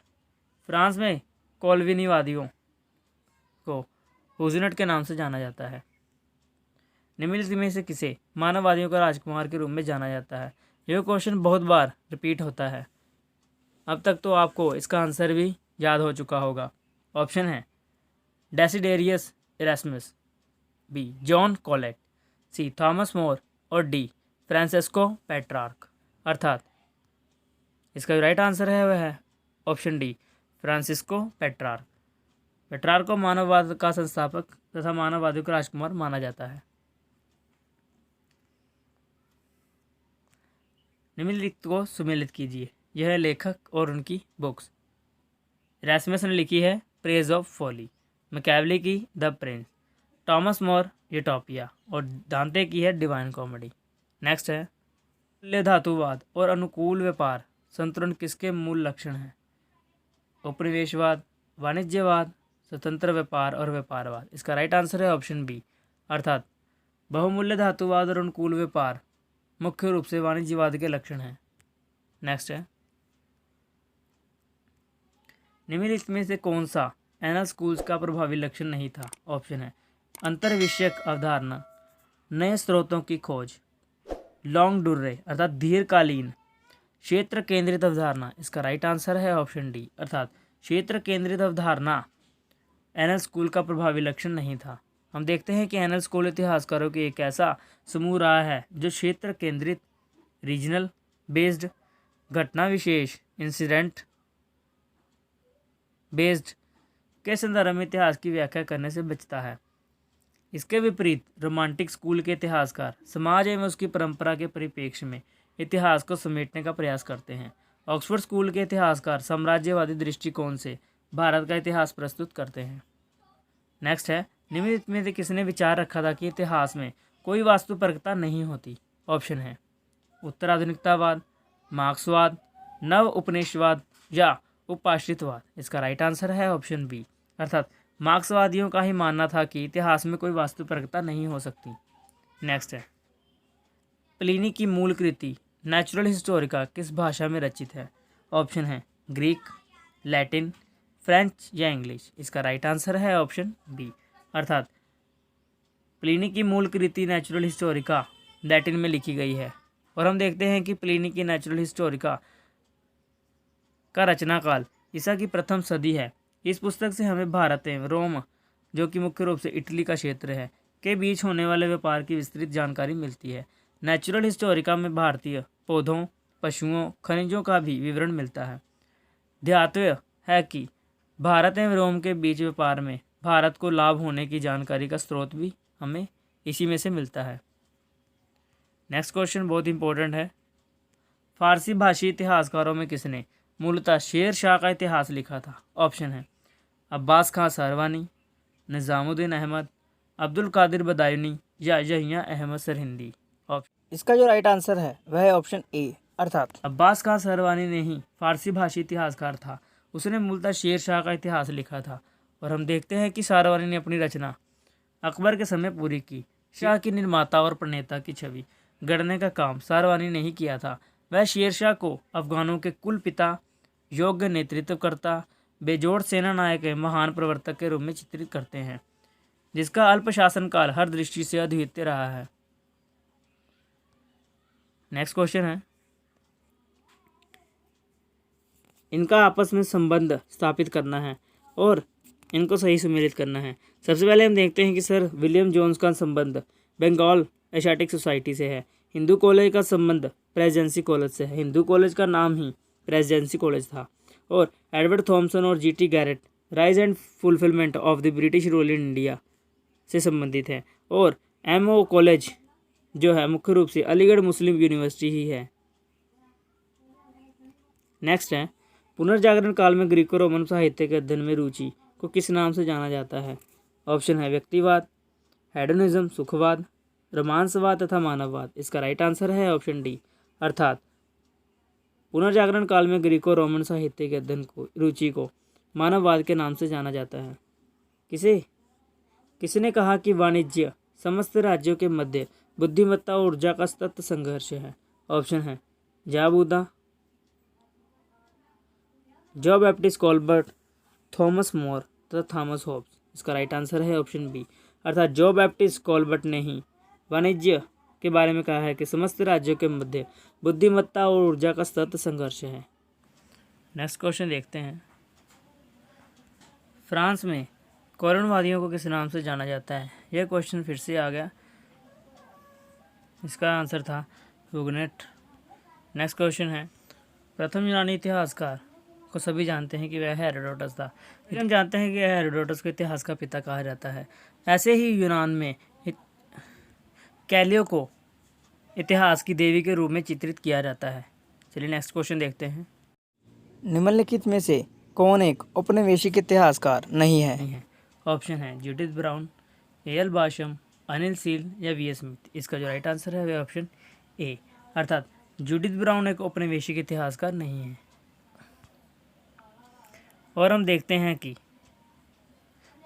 फ्रांस में कॉल्विनवादियों को हुगेनॉट के नाम से जाना जाता है। निम्नलिखित में से किसे मानववादियों का राजकुमार के रूप में जाना जाता है? यह क्वेश्चन बहुत बार रिपीट होता है। अब तक तो आपको इसका आंसर भी याद हो चुका होगा। ऑप्शन है डेसिडेरियस इरास्मस, बी जॉन कॉलेट, सी थॉमस मोर और डी फ्रांसिस्को पेट्रार्क। अर्थात इसका राइट आंसर है वह है option D Francisco Petrarch. Petrarch को मानववाद का संस्थापक तथा मानववादियों का राजकुमार माना जाता है। निम्नलिखित को सुमेलित कीजिए। यह है लेखक और उनकी बुक्स। इरास्मस ने लिखी है प्रेज ऑफ फॉली, मैकियावेली की the Prince, Thomas more utopia और दांते की है डिवाइन कॉमेडी। नेक्स्ट है मूल्य धातुवाद और अनुकूल व्यापार संतुलन किसके मूल लक्षण हैं? उपनिवेशवाद, वाणिज्यवाद, स्वतंत्र व्यापार और व्यापारवाद। इसका राइट आंसर है ऑप्शन बी, अर्थात बहुमूल्य धातुवाद और अनुकूल व्यापार मुख्य रूप से वाणिज्यवाद के लक्षण हैं। नेक्स्ट है, निम्नलिखित में से कौन सा एनल स्कूल्स का प्रभावी लक्षण नहीं था? ऑप्शन है अंतर विषयक अवधारणा, नए स्रोतों की खोज, लॉन्ग डुर्रे अर्थात दीर्घकालीन, क्षेत्र केंद्रित अवधारणा। इसका राइट आंसर है ऑप्शन डी अर्थात क्षेत्र केंद्रित अवधारणा एनल स्कूल का प्रभावी लक्षण नहीं था। हम देखते हैं कि एनल स्कूल इतिहासकारों के एक ऐसा समूह रहा है जो क्षेत्र केंद्रित रीजनल बेस्ड, घटना विशेष इंसिडेंट बेस्ड के संदर्भ में इतिहास की व्याख्या करने से बचता है। इसके विपरीत रोमांटिक स्कूल के इतिहासकार समाज एवं उसकी परंपरा के परिप्रेक्ष्य में इतिहास को समेटने का प्रयास करते हैं। ऑक्सफोर्ड स्कूल के इतिहासकार साम्राज्यवादी दृष्टिकोण से भारत का इतिहास प्रस्तुत करते हैं। नेक्स्ट है, निम्नलिखित में से किसने विचार रखा था कि इतिहास में कोई वास्तुपरकता नहीं होती? ऑप्शन है उत्तराधुनिकतावाद, मार्क्सवाद, नव उपनिवेशवाद या उपाश्रितवाद। इसका राइट आंसर है ऑप्शन बी अर्थात मार्क्सवादियों का ही मानना था कि इतिहास में कोई वास्तुपरकता नहीं हो सकती। नेक्स्ट है, प्लिनी की मूल कृति नेचुरल हिस्टोरिका किस भाषा में रचित है? ऑप्शन है ग्रीक, लैटिन, फ्रेंच या इंग्लिश। इसका राइट आंसर है ऑप्शन बी अर्थात प्लिनी की मूल कृति नेचुरल हिस्टोरिका लैटिन में लिखी गई है। और हम देखते हैं कि प्लिनी की नेचुरल हिस्टोरिका का रचनाकाल ईसा की प्रथम सदी है। इस पुस्तक से हमें भारत एवं रोम, जो कि मुख्य रूप से इटली का क्षेत्र है, के बीच होने वाले व्यापार की विस्तृत जानकारी मिलती है। नेचुरल हिस्टोरिका में भारतीय पौधों, पशुओं, खनिजों का भी विवरण मिलता है। ध्यातव्य है कि भारत एवं रोम के बीच व्यापार में भारत को लाभ होने की जानकारी का स्रोत भी हमें इसी में से मिलता है। नेक्स्ट क्वेश्चन बहुत इंपॉर्टेंट है। फारसी भाषी इतिहासकारों में किसने मूलतः शेर शाह का इतिहास लिखा था? ऑप्शन है अब्बास खां सहरवानी, निज़ामुद्दीन अहमद, अब्दुल कादिर बदायूनी या यहिया अहमद सरहिंदी। इसका जो राइट आंसर है वह है ऑप्शन ए अर्थात अब्बास खां सहरवानी ने ही फारसी भाषी इतिहासकार था। उसने मूलतः शेर शाह का इतिहास लिखा था। और हम देखते हैं कि सहरवानी ने अपनी रचना अकबर के समय पूरी की। शाह की निर्माता और प्रणेता की छवि गढ़ने का काम सहरवानी ने ही किया था। वह शेर शाह को अफगानों के कुल पिता, योग्य नेतृत्वकर्ता, बेजोड़ सेना नायक एवं महान प्रवर्तक के रूप में चित्रित करते हैं, जिसका अल्प शासनकाल हर दृष्टि से अद्वितीय रहा है। नेक्स्ट क्वेश्चन है, इनका आपस में संबंध स्थापित करना है और इनको सही सुमेलित करना है। सबसे पहले हम देखते हैं कि सर विलियम जोन्स का संबंध बंगाल एशियाटिक सोसाइटी से है। हिंदू कॉलेज का संबंध प्रेसिडेंसी कॉलेज से है। हिंदू कॉलेज का नाम ही प्रेसिडेंसी कॉलेज था। और एडवर्ड थॉमसन और GT Garrett rise and fulfilment of the British rule in India से संबंधित है। और एमओ कॉलेज जो है मुख्य रूप से अलीगढ़ मुस्लिम यूनिवर्सिटी ही है। नेक्स्ट है, पुनर्जागरण काल में ग्रीको रोमन साहित्य के अध्ययन में रुचि को किस नाम से जाना जाता है? ऑप्शन है व्यक्तिवाद, हेडोनिज्म सुखवाद, रोमांसवाद तथा मानववाद। इसका राइट आंसर है ऑप्शन डी अर्थात पुनर्जागरण काल में ग्रीको रोमन साहित्य के अध्ययन को रुचि को मानववाद के नाम से जाना जाता है। किसने कहा कि वाणिज्य समस्त राज्यों के मध्य बुद्धिमत्ता और ऊर्जा का सतत संघर्ष है? ऑप्शन है जाबूदा, John Baptiste Colbert, Thomas More तथा थॉमस होब्स। इसका राइट आंसर है ऑप्शन बी अर्थात जॉन बैप्टिस्ट कॉल्बर्ट ने ही वाणिज्य के बारे में कहा है कि समस्त राज्यों के मध्य बुद्धिमत्ता और ऊर्जा का सतत संघर्ष है। नेक्स्ट क्वेश्चन देखते हैं, फ्रांस में कॉलोनवादियों को किस नाम से जाना जाता है? यह क्वेश्चन फिर से आ गया। इसका आंसर था हुगनेट। नेक्स्ट क्वेश्चन है, प्रथम यूनानी इतिहासकार को सभी जानते हैं कि वह हेरोडोटस था। फिर हम जानते हैं कि हेरोडोटस को इतिहास का पिता कहा जाता है। ऐसे ही यूनान में कैलियो को इतिहास की देवी के रूप में चित्रित किया जाता है। चलिए नेक्स्ट क्वेश्चन देखते हैं, निम्नलिखित में से कौन एक औपनिवेशिक इतिहासकार नहीं है? ऑप्शन है Judith Brown, L Basham, Anil Seal या वी एस स्मिथ। इसका जो राइट आंसर है वह ऑप्शन ए अर्थात जूडिथ ब्राउन एक औपनिवेशिक इतिहासकार नहीं है। और हम देखते हैं कि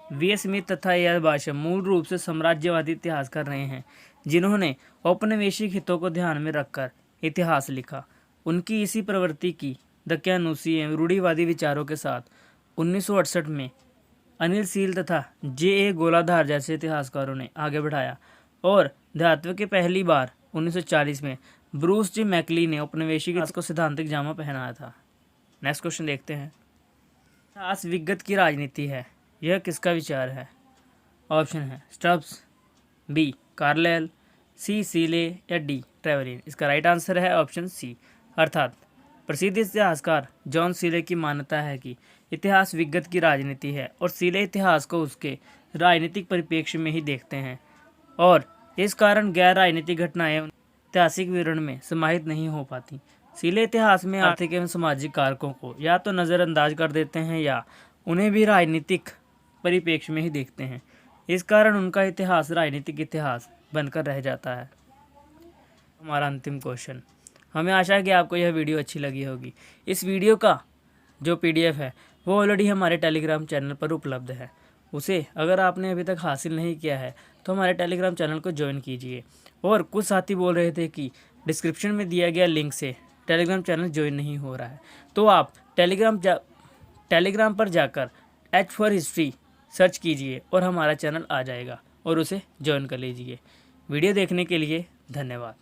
वी एस स्मिथ तथा ए आर बाशम मूल रूप से साम्राज्यवादी इतिहासकार रहे हैं जिन्होंने औपनिवेशिक हितों को ध्यान में रखकर इतिहास लिखा। उनकी इसी प्रवृत्ति की दकियानूसी एवं रूढ़िवादी विचारों के साथ 1968 में अनिल सील तथा जे ए गोलाधार जैसे इतिहासकारों ने आगे बढ़ाया और अध्यात्म के पहली बार 1940 में ब्रूस जी मैकली ने औपनिवेशिक इतिहास को सिद्धांतिक जामा पहनाया था। नेक्स्ट क्वेश्चन देखते हैं। इतिहास विगत की राजनीति है, यह किसका विचार है? ऑप्शन है स्टब्स, बी कार्लेल, सी सीले या डी ट्रेवलिन। इसका राइट आंसर है ऑप्शन सी, अर्थात प्रसिद्ध इतिहासकार जॉन सीले की मान्यता है कि इतिहास विगत की राजनीति है और सीले इतिहास को उसके राजनीतिक परिप्रेक्ष्य में ही देखते हैं और इस कारण गैर राजनीतिक घटनाएं ऐतिहासिक विवरण में समाहित नहीं हो पाती। सीले इतिहास में आर्थिक एवं सामाजिक कारकों को या तो नज़रअंदाज कर देते हैं या उन्हें भी राजनीतिक परिप्रेक्ष्य में ही देखते हैं। इस कारण उनका इतिहास राजनीतिक इतिहास बनकर रह जाता है। हमारा अंतिम क्वेश्चन। हमें आशा है कि आपको यह वीडियो अच्छी लगी होगी। इस वीडियो का जो PDF है वो ऑलरेडी हमारे टेलीग्राम चैनल पर उपलब्ध है। उसे अगर आपने अभी तक हासिल नहीं किया है तो हमारे टेलीग्राम चैनल को ज्वाइन कीजिए। और कुछ साथी बोल रहे थे कि डिस्क्रिप्शन में दिया गया लिंक से टेलीग्राम चैनल ज्वाइन नहीं हो रहा है, तो आप टेलीग्राम पर जाकर H फॉर हिस्ट्री सर्च कीजिए और हमारा चैनल आ जाएगा और उसे ज्वाइन कर लीजिए। वीडियो देखने के लिए धन्यवाद।